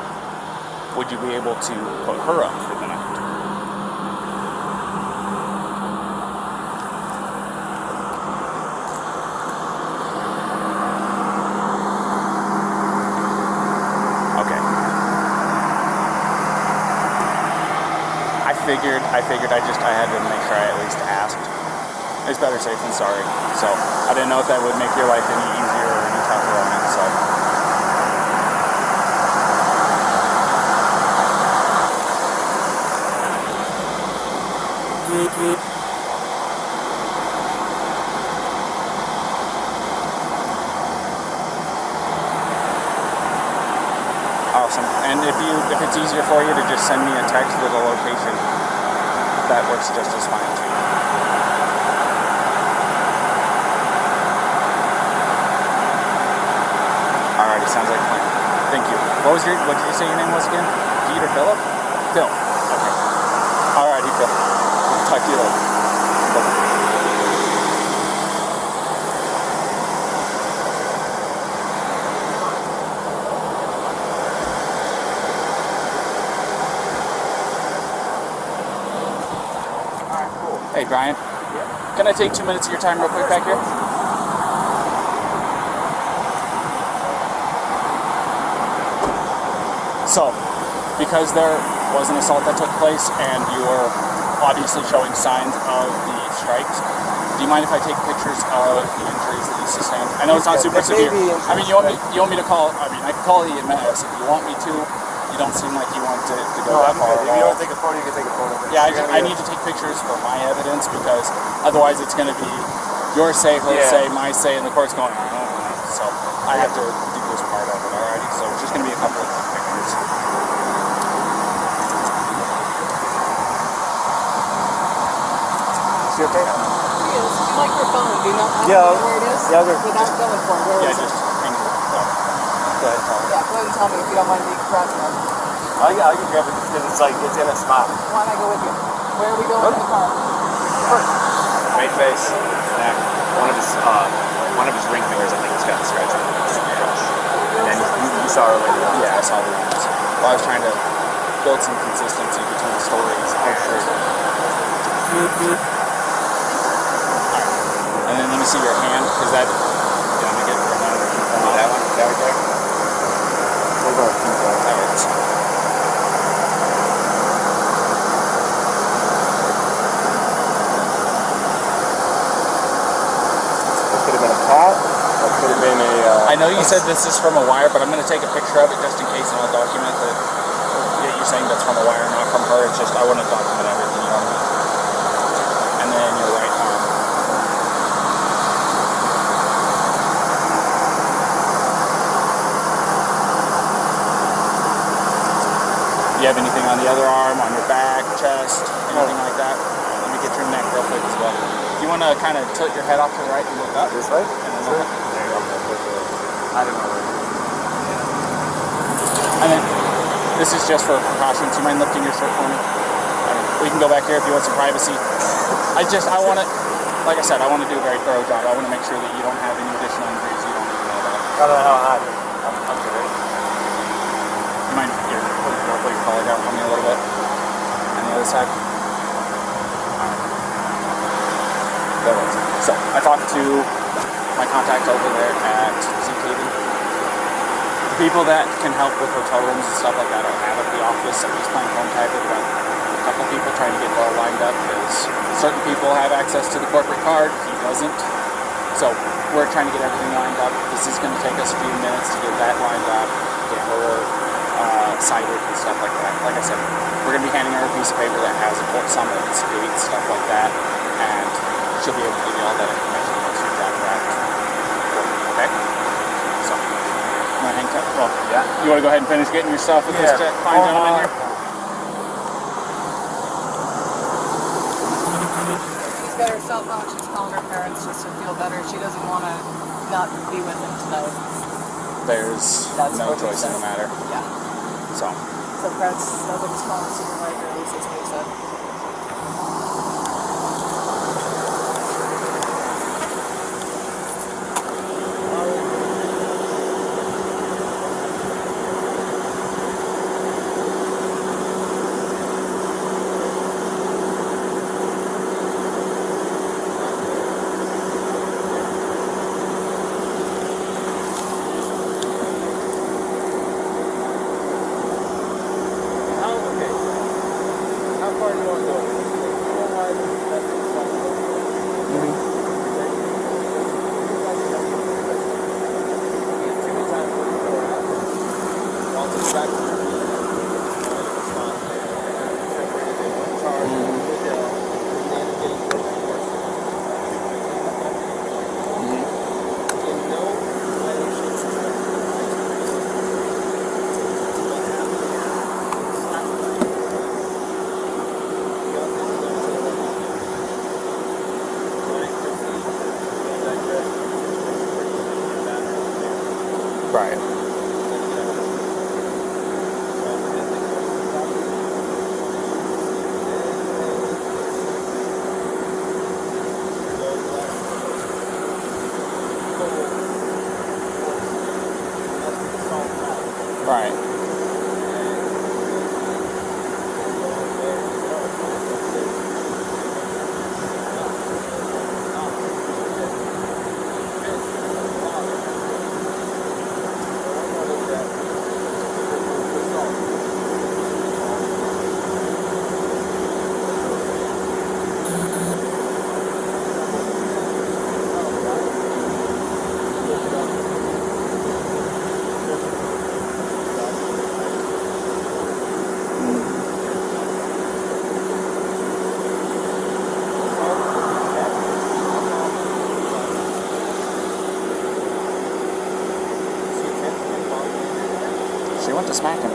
would you be able to put her up for the night? Okay. I figured I had to make sure I at least asked. It's better safe than sorry. So I didn't know if that would make your life any easier or any tougher on it. So. Awesome. And if it's easier for you to just send me a text with a location, that works just as fine too. Alrighty, sounds like a plan. Thank you. What did you say your name was again? Pete or Philip? Phil. Okay. Alrighty, Phil. Talk to you later. Bye-bye. Hey, Brian. Yeah. Can I take 2 minutes of your time real quick back here? So, because there was an assault that took place and you were obviously showing signs of the strikes, do you mind if I take pictures of the injuries that you sustained? I know it's not super severe. I mean, you want me to call, I mean, I can call the EMS if you want me to. You don't seem like you want to go that far. If you want to take a photo, you can take a photo. Yeah, I need to take pictures for my evidence because otherwise it's going to be your say, her say, my say, and the court's going, so I have to do this part of it, alrighty? So it's just going to be a couple of pictures. Is she okay? She is. You like her phone. Do you not have where it is? Yeah, without going for it. Where is it? Just hang it. Go ahead, tell me. Yeah, go ahead and tell me if you don't mind me grabbing it. I can grab it because it's in a spot. Why don't I go with you? Where are we going in the car? Right face, neck. One of his ring fingers, I think, has got a scratch on it. And then you saw her later. Yeah, I saw the ones. Well, I was trying to build some consistency between the stories. Oh, sure. And then let me see your hand, because that, let me get that one. That right there. That works. Could have been a pot. That could have been a. I know you said this is from a wire, but I'm going to take a picture of it just in case, and I'll document that you're saying that's from a wire, not from her. It's just I want to document everything. You know what I mean? And then your right arm. Do you have anything on the other arm, on your back, chest, anything like that? Let me get your neck real quick as well. You want to kind of tilt your head off to the right and look up? This way? And then look up. There you go. I don't know. And then, this is just for precautions. You mind lifting your shirt for me? We can go back here if you want some privacy. I want to, like I said, I want to do a very thorough job. I want to make sure that you don't have any additional injuries you don't even know about. I don't know how hot. I'm good. You mind here, put your collar down for me a little bit? On the other side? That works. So, I talked to my contact over there at ZKB. The people that can help with hotel rooms and stuff like that are out of the office, at least playing phone tag with them. A couple people trying to get it all lined up because certain people have access to the corporate card, he doesn't. So, we're trying to get everything lined up. This is going to take us a few minutes to get that lined up, get her cited and stuff like that. Like I said, we're going to be handing her a piece of paper that has a court summons, dates, stuff like that, and she'll be able to give you all that information once you drop that. Okay? So, you want to hang tight? Well, Yeah. You want to go ahead and finish getting your stuff with this fine gentleman here? She's got her cell phone. She's calling her parents just to feel better. She doesn't want to not be with him tonight. There's no choice in the matter. Yeah. So, parents, nobody's calling the supervisor, at least that's what he said. Right. She went to smack him.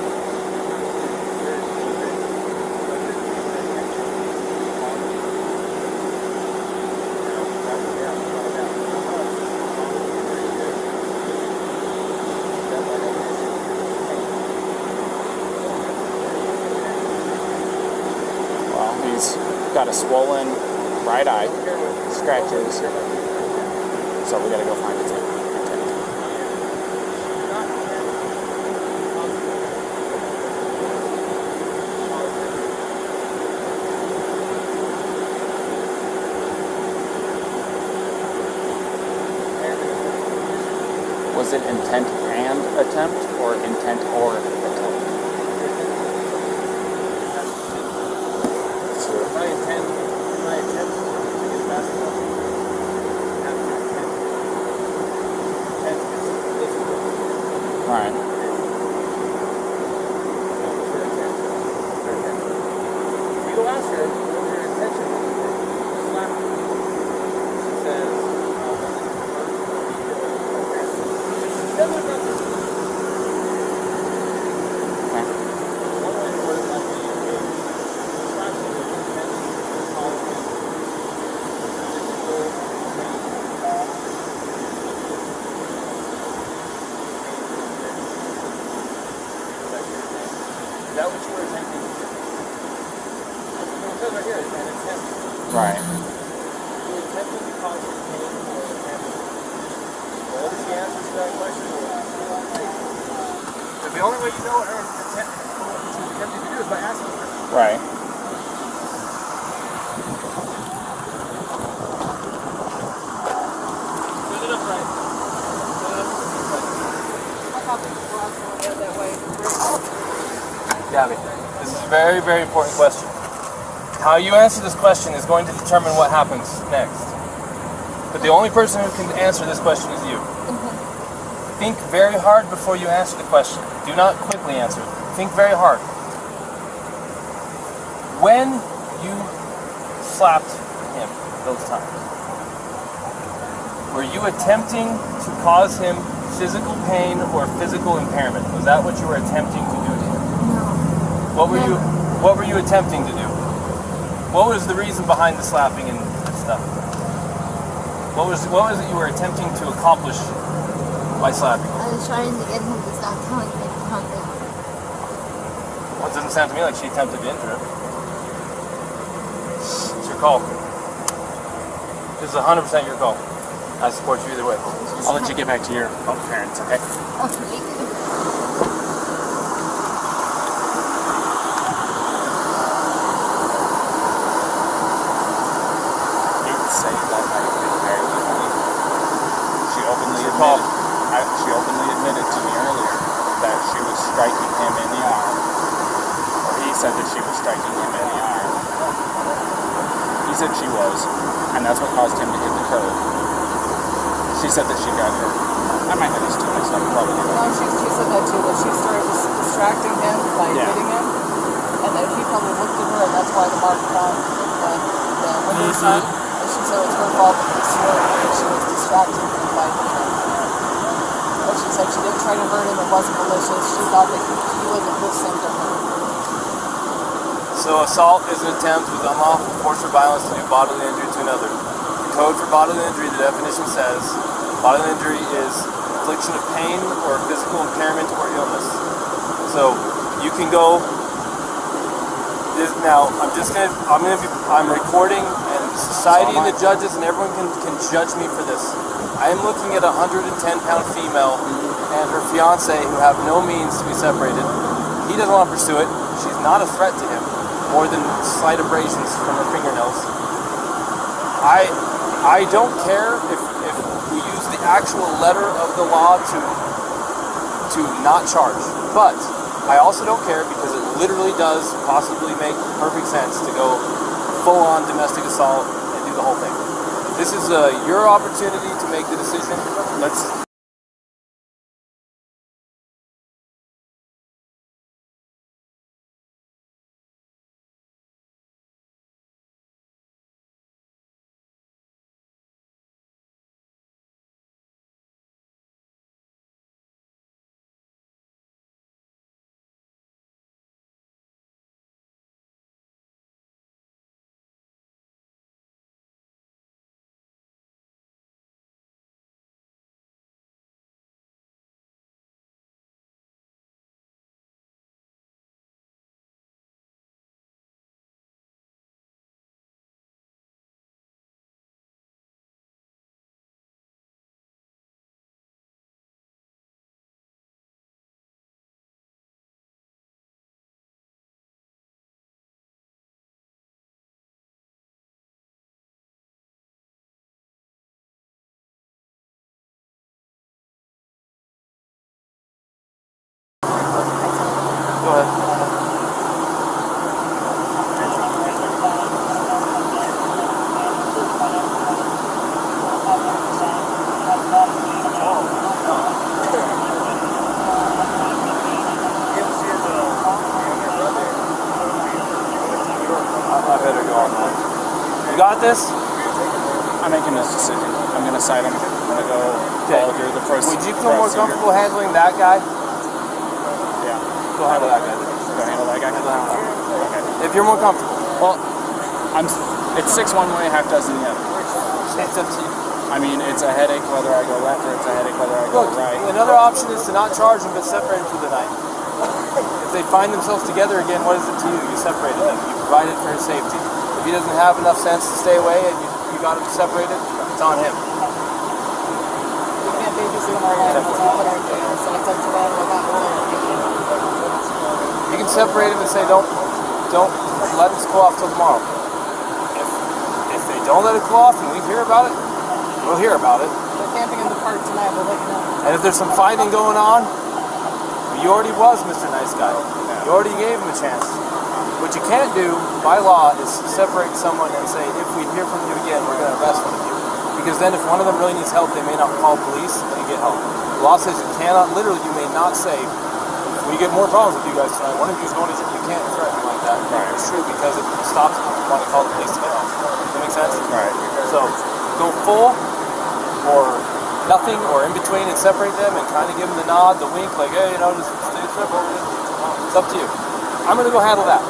Well, he's got a swollen right eye, scratches, so we gotta go find a tent. Was it intent and attempt, or intent or attempt? My intent to get basketball. Alright. You go ask her what your intention is. Slap her. She says, is that what you were attempting to do? It says right here, an attempt. Right. You were attempting to cause her pain or damage. Well, what is the answer to that question? But the only way you know what her intent, what she was attempting to do is by asking her. Right. Set it up right. Set it up That way. Gabby, this is a very, very important question. How you answer this question is going to determine what happens next. But the only person who can answer this question is you. Think very hard before you answer the question. Do not quickly answer it. Think very hard. When you slapped him those times, were you attempting to cause him physical pain or physical impairment? Was that what you were attempting to do to him? No. What were you attempting to do? What was the reason behind the slapping and stuff? What was it you were attempting to accomplish by slapping? I was trying to get him to stop telling me something. Well, it doesn't sound to me like she attempted to injure him. It's your call. This is 100% your call. I support you either way. I'll let you get back to your parents, okay? Oh, thank you. She openly admitted to me earlier that she was striking him in the arm. Or he said that she was striking him in the arm. He said she was, and that's what caused him to hit the curb. She said that she got hurt. I might have these two mixed up, probably. No, she said that too, that she started distracting him by hitting him, and then he probably looked at her, and that's why the mark on the window side. And she said it was her fault because she was distracting him by hitting him. But she said she didn't try to hurt him, it wasn't malicious, she thought that he wasn't listening to her. So assault is an attempt with unlawful force or violence to do bodily injury to another. The code for bodily injury, the definition says, bodily injury is infliction of pain or physical impairment or illness. So you can go. Now I'm recording, and society and the judges and everyone can judge me for this. I am looking at a 110-pound female and her fiance, who have no means to be separated. He doesn't want to pursue it. She's not a threat to him, more than slight abrasions from her fingernails. I don't care if we use the actual letter of the law to not charge, but I also don't care because it literally does possibly make perfect sense to go full-on domestic assault and do the whole thing. This is your opportunity to make the decision. Let's. Go ahead. I better go on that. You got this? I'm making this decision. I'm going to cite him. I'm going to go follow through the process. Would you feel more comfortable handling that guy? Yeah. Go handle that guy. Go handle that guy? Okay. If you're more comfortable. Well, it's 6 one way, half dozen the other. It's up to you. I mean, it's a headache whether I go left or it's a headache whether I go Look, right. another option is to not charge them but separate them for the night. If they find themselves together again, what is it to you? You separated them. You provided for his safety. If he doesn't have enough sense to stay away and you got him separated, it's on him. We can't babysit them all night. That's not what I do. So it's up to them. They're not willing. You can separate him and say, don't let us cool off till tomorrow. If they don't let it cool off and we hear about it, we'll hear about it. They're camping in the park tonight. We'll let you know. And if there's some fighting going on, you already was Mr. Nice Guy. You already gave him a chance. What you can't do by law is separate someone and say, if we hear from you again, we're going to arrest one of you. Because then if one of them really needs help, they may not call police and get help. The law says you cannot, literally, you may not say, if we get more problems with you guys tonight, one of you is going to jail. You can't threaten like that. Right. It's true because it stops them from wanting to call the police to get help. Does that make sense? Right. So go full or nothing or in between and separate them and kind of give them the nod, the wink, like, hey, just stay separated. It's up to you. I'm going to go handle that.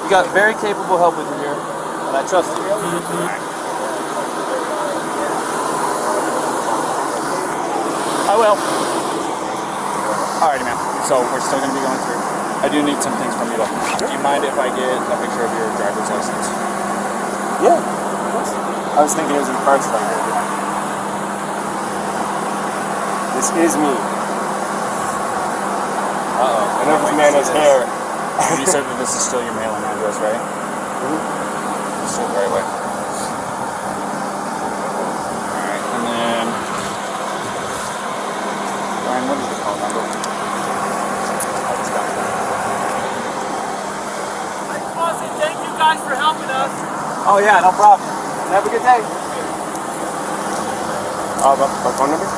You got very capable help with you here, and I trust you. I will. Alrighty, man. So we're still going to be going through. I do need some things from you, though. Do you mind if I get a picture of your driver's license? Yeah, of course. I was thinking it was in parts like that. This is me. Uh-oh. I know this man has hair. You said that this is still your mailing address, right? Mm-hmm. Still the right way. Alright, and then... Brian, what is your phone number? I just got it. Thank you guys for helping us. Oh yeah, no problem. Have a good day. My phone number? Yeah.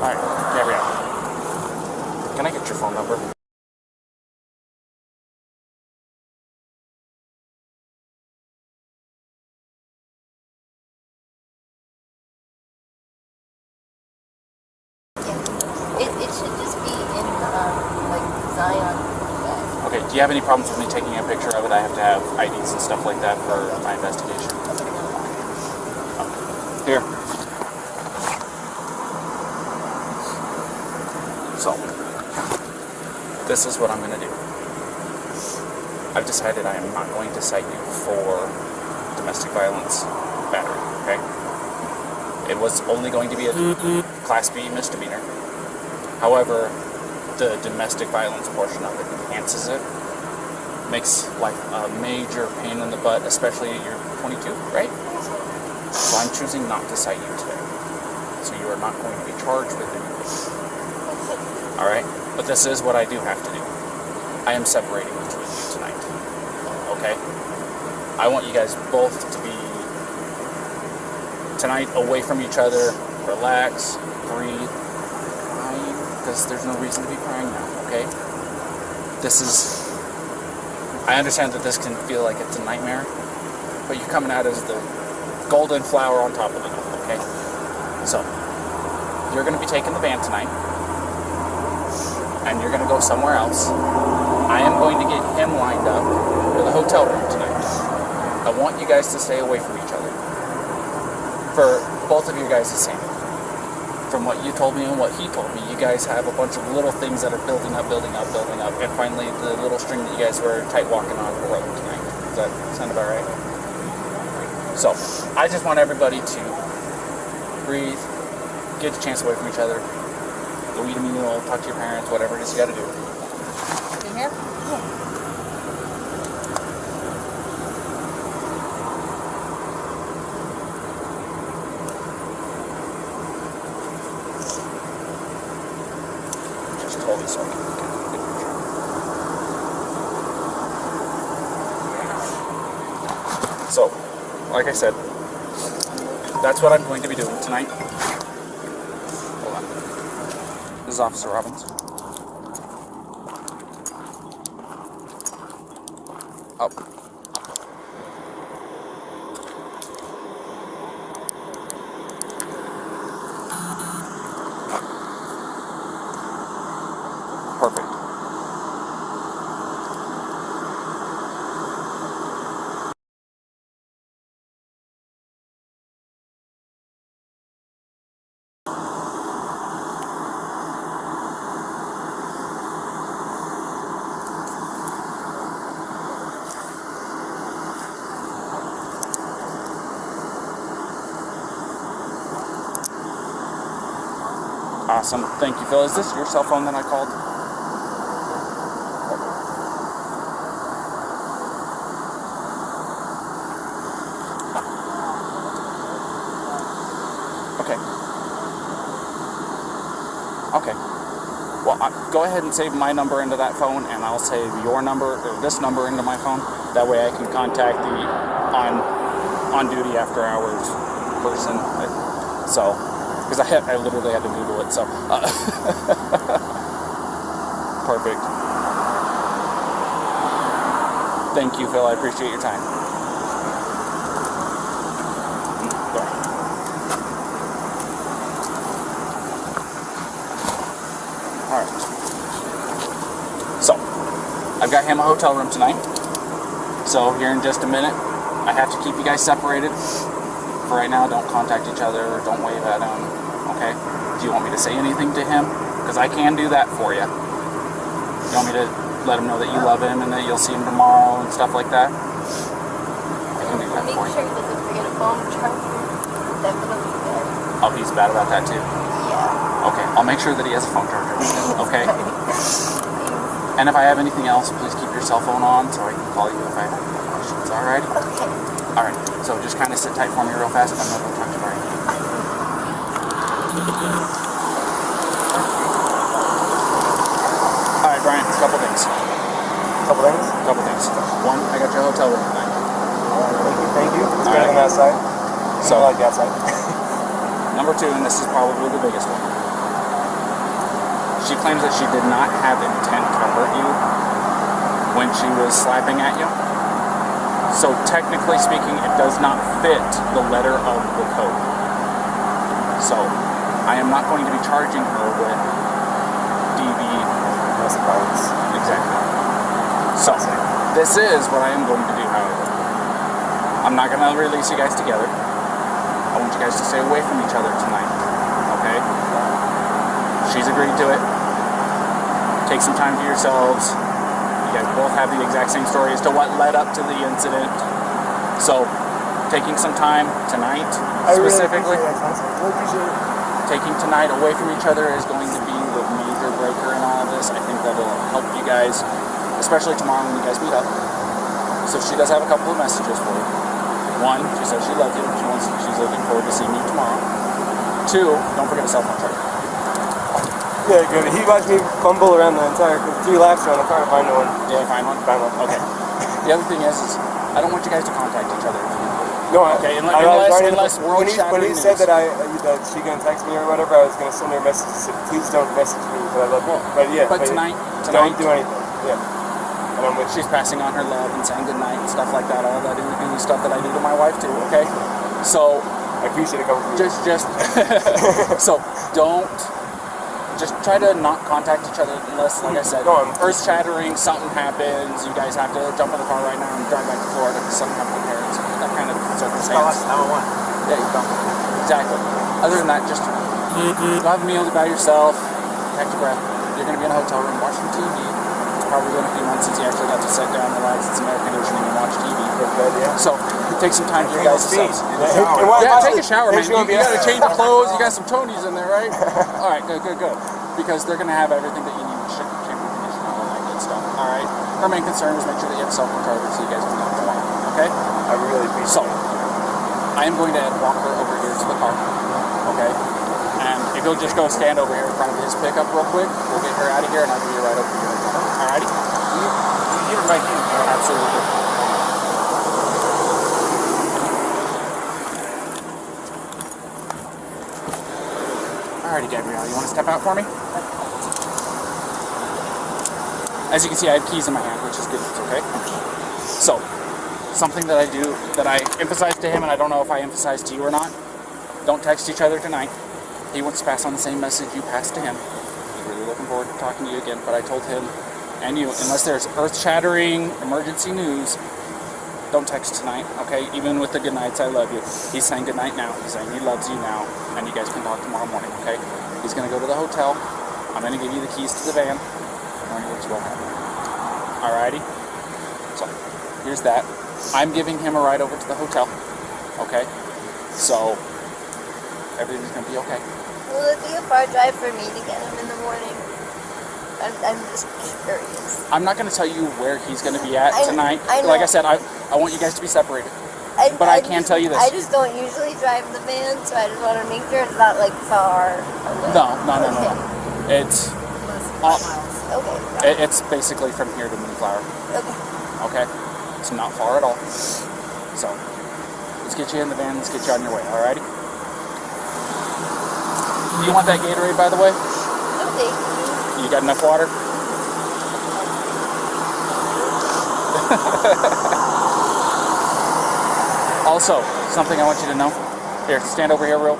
Alright, Gabrielle. Can I get your phone number? Okay, do you have any problems with me taking a picture of it? I have to have IDs and stuff like that for my investigation. Here. So, this is what I'm going to do. I've decided I am not going to cite you for domestic violence battery, okay? It was only going to be a Class B misdemeanor. However, the domestic violence portion of it enhances it. Makes life a major pain in the butt, especially you're 22, right? So I'm choosing not to cite you today. So you are not going to be charged with anything. Alright? But this is what I do have to do. I am separating the two of you tonight. Okay? I want you guys both to be tonight away from each other, relax, breathe, crying, because there's no reason to be crying now, okay? This is, I understand that this can feel like it's a nightmare, but you're coming out as the golden flower on top of it, okay? So, you're going to be taking the van tonight, and you're going to go somewhere else. I am going to get him lined up for the hotel room tonight. I want you guys to stay away from each other. For both of you guys' sake. From what you told me and what he told me, you guys have a bunch of little things that are building up, and finally the little string that you guys were tight walking on the road tonight. Does that sound about right? So, I just want everybody to breathe, get a chance away from each other, go eat a meal, talk to your parents, whatever it is you gotta do. In here? Just totally so I can get a good picture. So, like I said, that's what I'm going to be doing tonight. Hold on. This is Officer Robbins. Oh. Perfect. Awesome. Thank you, Phil. Is this your cell phone that I called? Okay. Okay. Well, go ahead and save my number into that phone, and I'll save your number, or this number, into my phone. That way I can contact the on-duty after-hours person. So, because I literally had to Google it, so. Perfect. Thank you, Phil. I appreciate your time. Go ahead. Alright. So, I've got him a hotel room tonight. So, here in just a minute, I have to keep you guys separated. For right now, don't contact each other or don't wave at him, okay? Do you want me to say anything to him? Because I can do that for you. You want me to let him know that you love him and that you'll see him tomorrow and stuff like that? I can do that for you. Make sure he doesn't forget a phone charger. Definitely there. Oh, he's bad about that too? Yeah. Okay, I'll make sure that he has a phone charger, okay? And if I have anything else, please keep your cell phone on so I can call you if I have any questions, alright? Okay. Alright, so just kind of sit tight for me real fast. I'm not going to talk to you right now. Alright, Brian, a couple things. Couple things. One, I got your hotel room tonight. Thank you. It's better than that side. So, I like that side. number two, and this is probably the biggest one. She claims that she did not have intent to hurt you when she was slapping at you. So technically speaking, it does not fit the letter of the code. So I am not going to be charging her with DV. Domestic violence. Exactly. So, this is what I am going to do, however. I'm not going to release you guys together. I want you guys to stay away from each other tonight, okay? She's agreed to it. Take some time for yourselves. You guys both have the exact same story as to what led up to the incident. So, taking some time tonight, specifically, Really appreciate it. taking tonight away from each other is going to be the major breaker in all of this. I think that'll help you guys, especially tomorrow when you guys meet up. So she does have a couple of messages for you. One, she says she loves you. She's looking forward to seeing you tomorrow. Two, don't forget a cell phone charger. Yeah, good. He watched me fumble around the entire 3 laps around the car to find one. Did you find one? Find one. Okay. The other thing is I don't want you guys to contact each other. No, Okay, unless world when shattering he said news. that she gonna text me or whatever, I was gonna send her a message that said, please don't message me, but I love you. But tonight, don't do anything. Yeah. And I'm with she's passing on her love and saying goodnight and stuff like that. All that ooh stuff that I do to my wife too. Okay, so I appreciate it coming from you. just so don't. Just try to not contact each other unless, like I said, earth shattering, something happens, you guys have to jump in the car right now and drive back to Florida because something happened to parents, that kind of circumstance. Yeah, you don't. Exactly. Other than that, just have a meal by yourself, catch your breath. You're going to be in a hotel room watching TV. It's probably been a few months since you actually got to sit down, relax, it's air conditioning, and watch TV. So take some time for you guys yourselves. Yeah, take a shower, man. You got to change your clothes. You got some Tonys in there, right? All right, good. Because they're going to have everything that you need, shampoo, conditioner, all that good stuff. All right. Our main concern is make sure that you have a cell phone charger so you guys can get tomorrow. Okay? I really appreciate it. So I am going to walk her over here to the car. Okay? And if you'll just go stand over here in front of his pickup real quick, we'll get her out of here and I'll be right over here. Alrighty? You're right here. Absolutely. Alrighty, Gabrielle, you want to step out for me? As you can see, I have keys in my hand, which is good news, okay? So, something that I do, that I emphasize to him, and I don't know if I emphasize to you or not, don't text each other tonight. He wants to pass on the same message you passed to him. He's really looking forward to talking to you again, but I told him and you, unless there's earth-shattering emergency news, don't text tonight, okay? Even with the good nights, I love you. He's saying good night now. He's saying he loves you now, and you guys can talk tomorrow morning, okay? He's going to go to the hotel. I'm going to give you the keys to the van. And we'll see what happens. Alrighty? So, here's that. I'm giving him a ride over to the hotel, okay? So, everything's going to be okay. Will it be a far drive for me to get him in the morning? I'm just curious. I'm not going to tell you where he's going to be at tonight. I know. Like I said, I want you guys to be separated. But I can tell you this. I just don't usually drive the van, so I just want to make sure it's not like far away. No. It's Okay. it's basically from here to Moonflower. Okay. Okay? It's not far at all. So, let's get you in the van. Let's get you on your way. Alrighty? You want that Gatorade, by the way? Okay. You got enough water? Also, something I want you to know. Here, stand over here real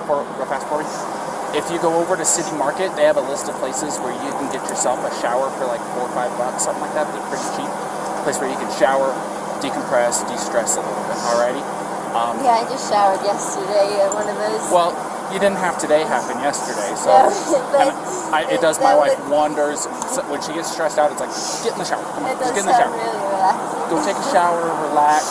fast for me. If you go over to City Market, they have a list of places where you can get yourself a shower for like $4 or $5, something like that. They're pretty cheap. A place where you can shower, decompress, de-stress a little bit. Alrighty? Yeah, I just showered yesterday at one of those. Well, you didn't have today happen yesterday, so it does my wife wonders. So when she gets stressed out, it's like, get in the shower. Come on, just get in the shower. Really relaxing. Go take a shower, relax,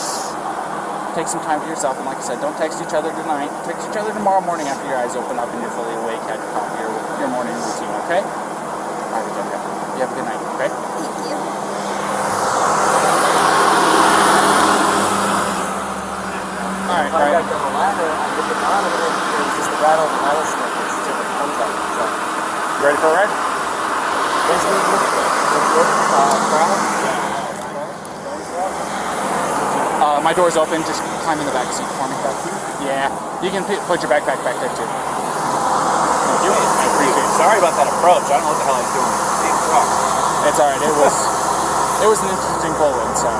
take some time for yourself, and like I said, don't text each other tonight. Text each other tomorrow morning after your eyes open up and you're fully awake, had your coffee, your morning routine, okay? All right, Gabrielle. You have a good night, okay? Thank you. All right, I got the ladder, I get the bottom, and it was just the rattle of the rattlesnake. It's different contact. So, You ready for a ride? My door's open. Just climb in the back seat for me. Yeah, you can put your backpack back there too. Thank you. I appreciate it. Sorry about that approach. I don't know what the hell I was doing. Big truck. It's all right. It was an interesting pull-in, so.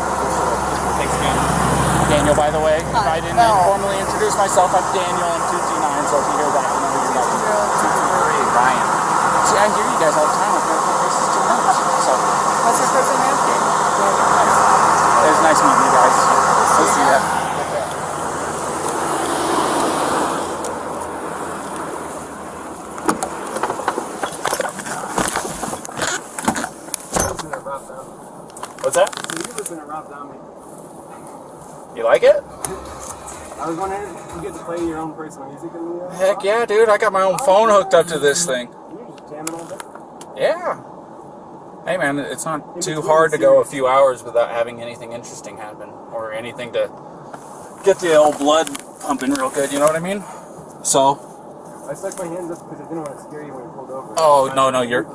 Thanks again. Daniel, by the way, if I didn't formally introduce myself, I'm Daniel. I'm 229, so if you hear that, you know who you're talking to. Brian. See, I hear you guys all the time. I've never put faces to names. So. What's your first name? It was nice meeting you guys. We'll see ya. What's that? You listen to Rob Zombie. You like it? I was wondering if you get to play your own personal music in the Heck yeah, dude. I got my own phone hooked up to this thing. You're just jamming all day. Yeah. Hey man, it's not too hard to go a few hours without having anything interesting happen or anything to get the old blood pumping real good, you know what I mean? So. I stuck my hands up because I didn't want to scare you when you pulled over. Oh, no, you're...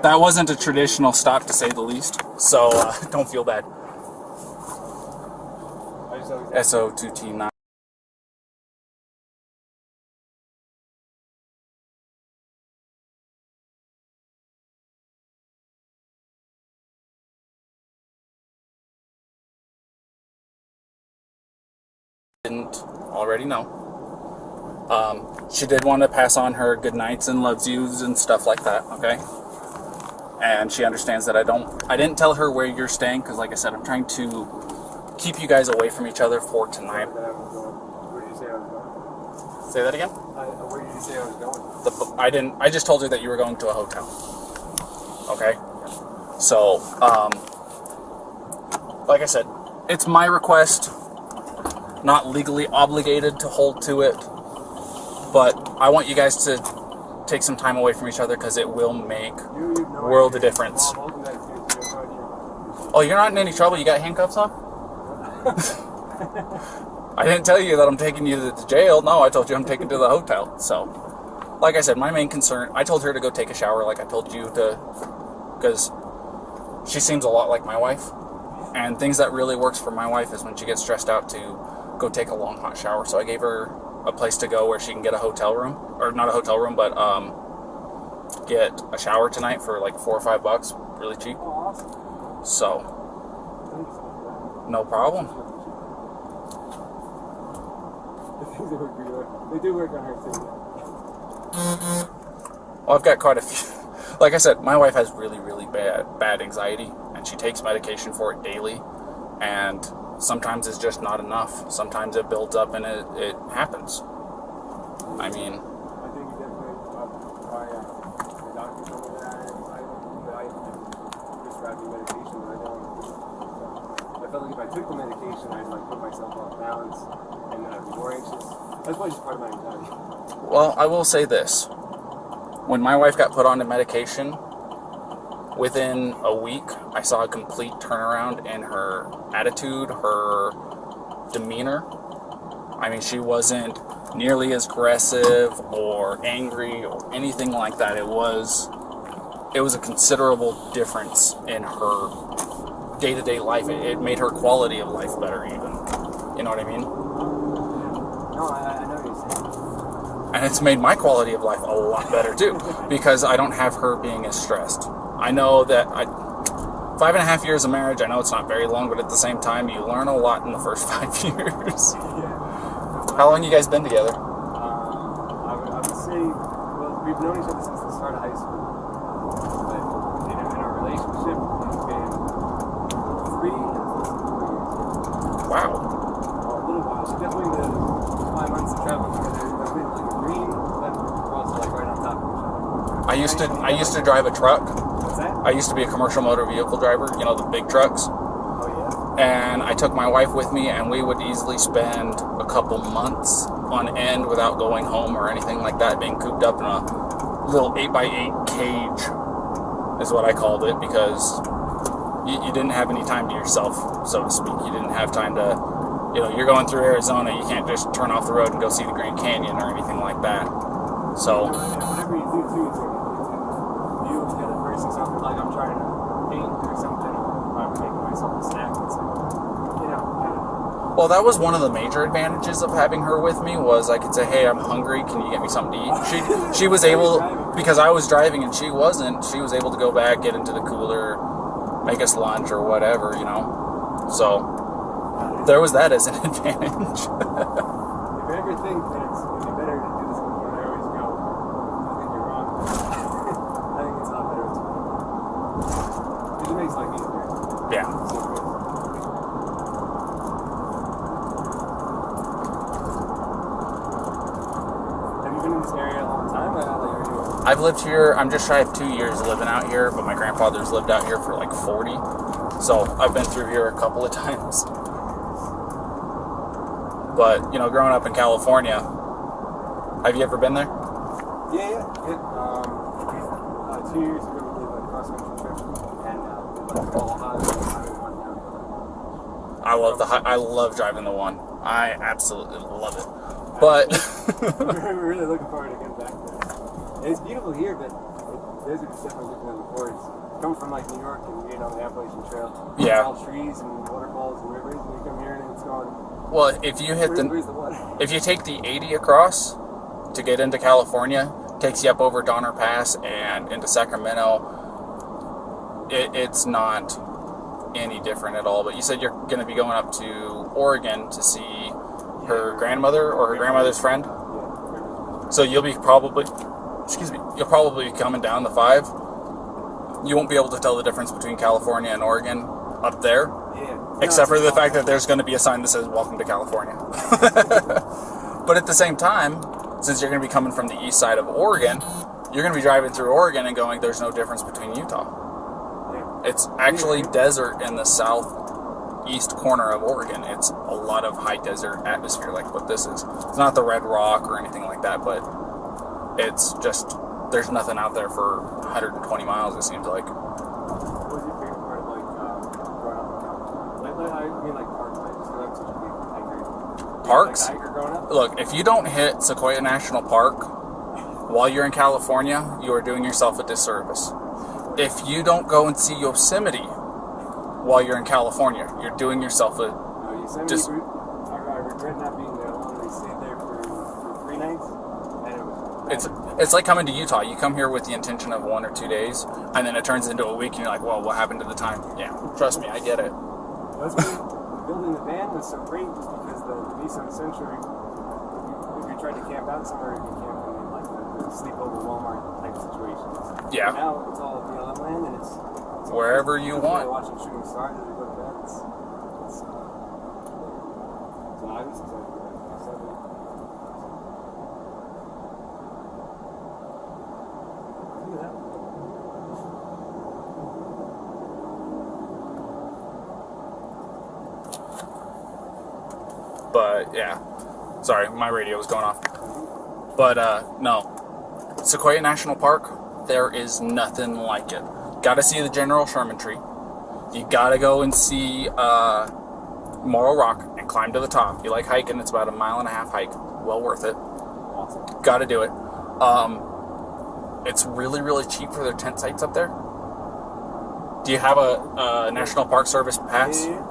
That wasn't a traditional stop to say the least, so don't feel bad. SO2T9. Didn't already know. She did want to pass on her good nights and loves yous and stuff like that, okay? And she understands that I didn't tell her where you're staying because, like I said, I'm trying to keep you guys away from each other for tonight. Where did you say I was going? Say that again? Where did you say I was going? I just told her that you were going to a hotel. Okay? So, like I said, it's my request, not legally obligated to hold to it, but I want you guys to take some time away from each other because it will make world of difference. Oh, you're not in any trouble? You got handcuffs on? I didn't tell you that I'm taking you to the jail. No, I told you I'm taking you to the hotel. So, like I said, my main concern, I told her to go take a shower like I told you to, because she seems a lot like my wife. And things that really works for my wife is when she gets stressed out to go take a long hot shower. So I gave her a place to go where she can get a hotel room, or not a hotel room, but get a shower tonight for like $4 or $5, really cheap. So, no problem. They do work on her too. Well, I've got quite a few. Like I said, my wife has really, really bad anxiety, and she takes medication for it daily, and sometimes it's just not enough. Sometimes it builds up and it happens. I mean, I think definitely my doctor told me that I prescribed me medication, but I don't. I felt like if I took the medication, I'd like put myself off balance, and then I'd be more anxious. That's why it's part of my anxiety. Well, I will say this. When my wife got put on the medication, within a week, I saw a complete turnaround in her attitude, her demeanor. I mean, she wasn't nearly as aggressive or angry or anything like that. It was a considerable difference in her day-to-day life. It made her quality of life better even. You know what I mean? No, I know what you're saying. And it's made my quality of life a lot better too, because I don't have her being as stressed. I know that 5.5 years of marriage, I know it's not very long, but at the same time, you learn a lot in the first 5 years. How long you guys been together? I would say, well, we've known each other since the start of high school. But in our relationship, it's been 3 years. Wow. A little while. So definitely the 5 months of traveling together, we've been like green, but we're also like right on top of each other. I used to drive a truck. What's that? I used to be a commercial motor vehicle driver, you know, the big trucks. Oh, yeah? And I took my wife with me, and we would easily spend a couple months on end without going home or anything like that, being cooped up in a little 8x8 cage is what I called it, because you didn't have any time to yourself, so to speak. You didn't have time to, you know, you're going through Arizona, you can't just turn off the road and go see the Grand Canyon or anything like that. So, whatever you do too, it's like you get a person something like I'm trying to paint or something, or I'm making myself a snack. It's like, you know, I don't know. well, that was one of the major advantages of having her with me, was I could say, hey, I'm hungry, can you get me something to eat? She was able, because I was driving and she wasn't, she was able to go back, get into the cooler, make us lunch or whatever, you know. So, there was that as an advantage. If you ever think that it'd be better to do this before, I always go, I think you're wrong. I think it's not better. It makes life easier. Yeah. Have you been in this area a long time? I've lived here, I'm just shy of 2 years living out here, but my grandfather's lived out here for like 40. So I've been through here a couple of times. But, you know, growing up in California, have you ever been there? Yeah. 2 years ago, we did a cross-country trip, and I love driving the one. I absolutely love it. But we're really looking forward to getting back there. And it's beautiful here, but those are just definitely different than before. It's coming from like New York and the Appalachian Trail. Yeah. It's all trees and waterfalls and rivers, and you come here and it's going. well, if you hit Where's the water? if you take the 80 across to get into California, takes you up over Donner Pass and into Sacramento. It's not any different at all. But you said you're going to be going up to Oregon to see her grandmother or her grandmother's friend. So you'll probably be coming down the 5. You won't be able to tell the difference between California and Oregon up there. Yeah. Except for the fact that there's going to be a sign that says "Welcome to California." But at the same time, since you're going to be coming from the east side of Oregon, you're going to be driving through Oregon and going, "There's no difference between Utah." It's actually desert in the southeast corner of Oregon. It's a lot of high desert atmosphere, like what this is. It's not the Red Rock or anything like that, but it's just there's nothing out there for 120 miles. It seems like. What was your favorite part of growing up? I mean, parks. I just grew up such a big hiker. Parks? Like a hiker growing up? Look, if you don't hit Sequoia National Park while you're in California, you are doing yourself a disservice. If you don't go and see Yosemite while you're in California, you're doing yourself a Yosemite, I regret not being there long. We stayed there for 3 nights, and it was. It's like coming to Utah. You come here with the intention of 1 or 2 days, and then it turns into a week, and you're like, well, what happened to the time? Yeah, trust me, I get it. That's why building the van was so great, just because the Nissan Sentra, if you tried to camp out somewhere, you can camp in like the sleepover Walmart type situations. Yeah. And now it's all BLM land, and it's wherever you want. Watching shooting stars as we go to bed. So I was excited for that. Look at that. But yeah, sorry, my radio was going off. But no, Sequoia National Park, there is nothing like it. Got to see the General Sherman tree. You got to go and see Morro Rock and climb to the top. You like hiking? It's about a 1.5 mile hike. Well worth it. Awesome. Got to do it. It's really, really cheap for their tent sites up there. Do you have a National Park Service pass? Yeah.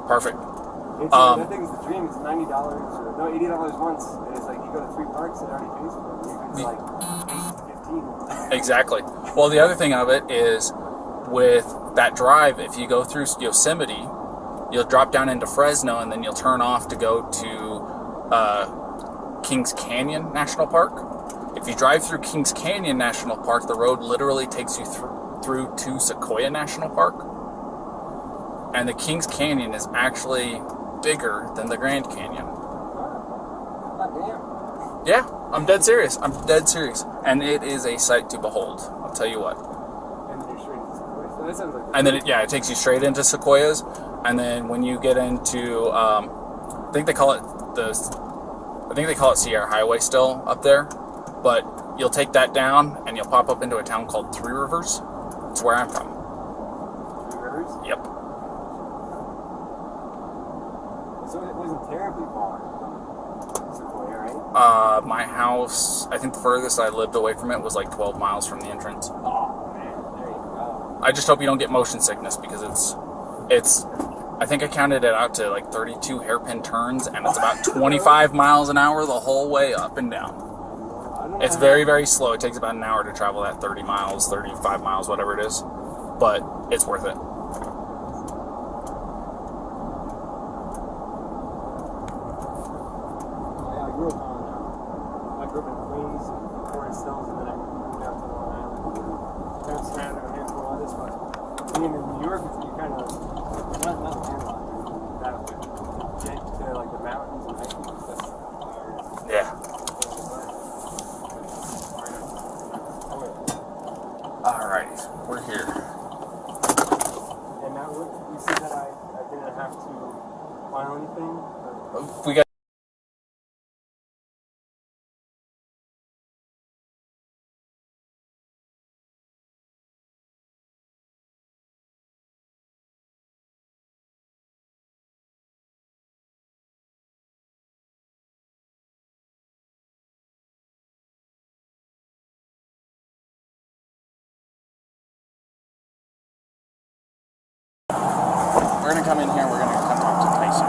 Perfect. That thing's the dream. It's $90 or no, $80 once, and it's like you go to 3 parks and it already pays for it. You can like 8 to 15. Exactly. Well, the other thing of it is with that drive, if you go through Yosemite, you'll drop down into Fresno, and then you'll turn off to go to Kings Canyon National Park. If you drive through Kings Canyon National Park, the road literally takes you through to Sequoia National Park. And the Kings Canyon is actually bigger than the Grand Canyon. Yeah, I'm dead serious. And it is a sight to behold. I'll tell you what. And then it takes you straight into Sequoias. And then when you get into, I think they call it Sierra Highway still up there. But you'll take that down and you'll pop up into a town called Three Rivers. It's where I'm from. Three Rivers? Yep. So it wasn't terribly far from Sequoia, right? My house, I think the furthest I lived away from it was like 12 miles from the entrance. Oh, man. There you go. I just hope you don't get motion sickness because it's I think I counted it out to like 32 hairpin turns, and it's about 25 miles an hour the whole way up and down. It's very, very slow. It takes about an hour to travel that 30 miles, 35 miles, whatever it is. But it's worth it. I grew up in Queens and Forest Hills, and then I moved out to Long Island. Kind of surrounded a handful of others, but being in New York, you kind of have to file anything? We got. We're gonna come in here. We're gonna come talk to Tyson.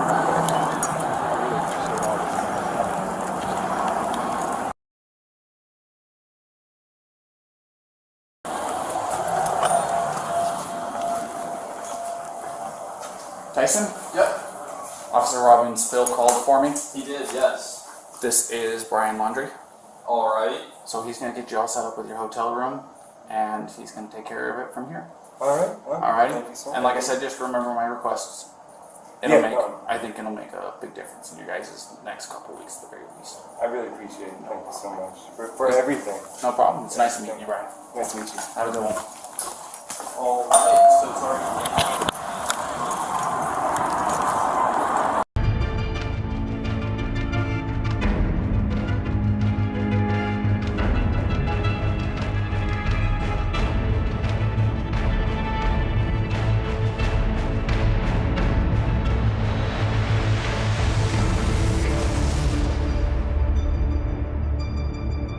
Tyson? Yep. Officer Robbins Phil called for me. He did, yes. This is Brian Laundrie. Alright. So he's gonna get you all set up with your hotel room, and he's gonna take care of it from here. Alright. Well, Alrighty. thank you so much. And like I said, just remember my requests. I think it'll make a big difference in you guys' next couple weeks at the very least. I really appreciate it. Thank you so much for everything. No problem. It's nice meeting you, Brian. Nice to meet you. Have a good one. Alright, so it's already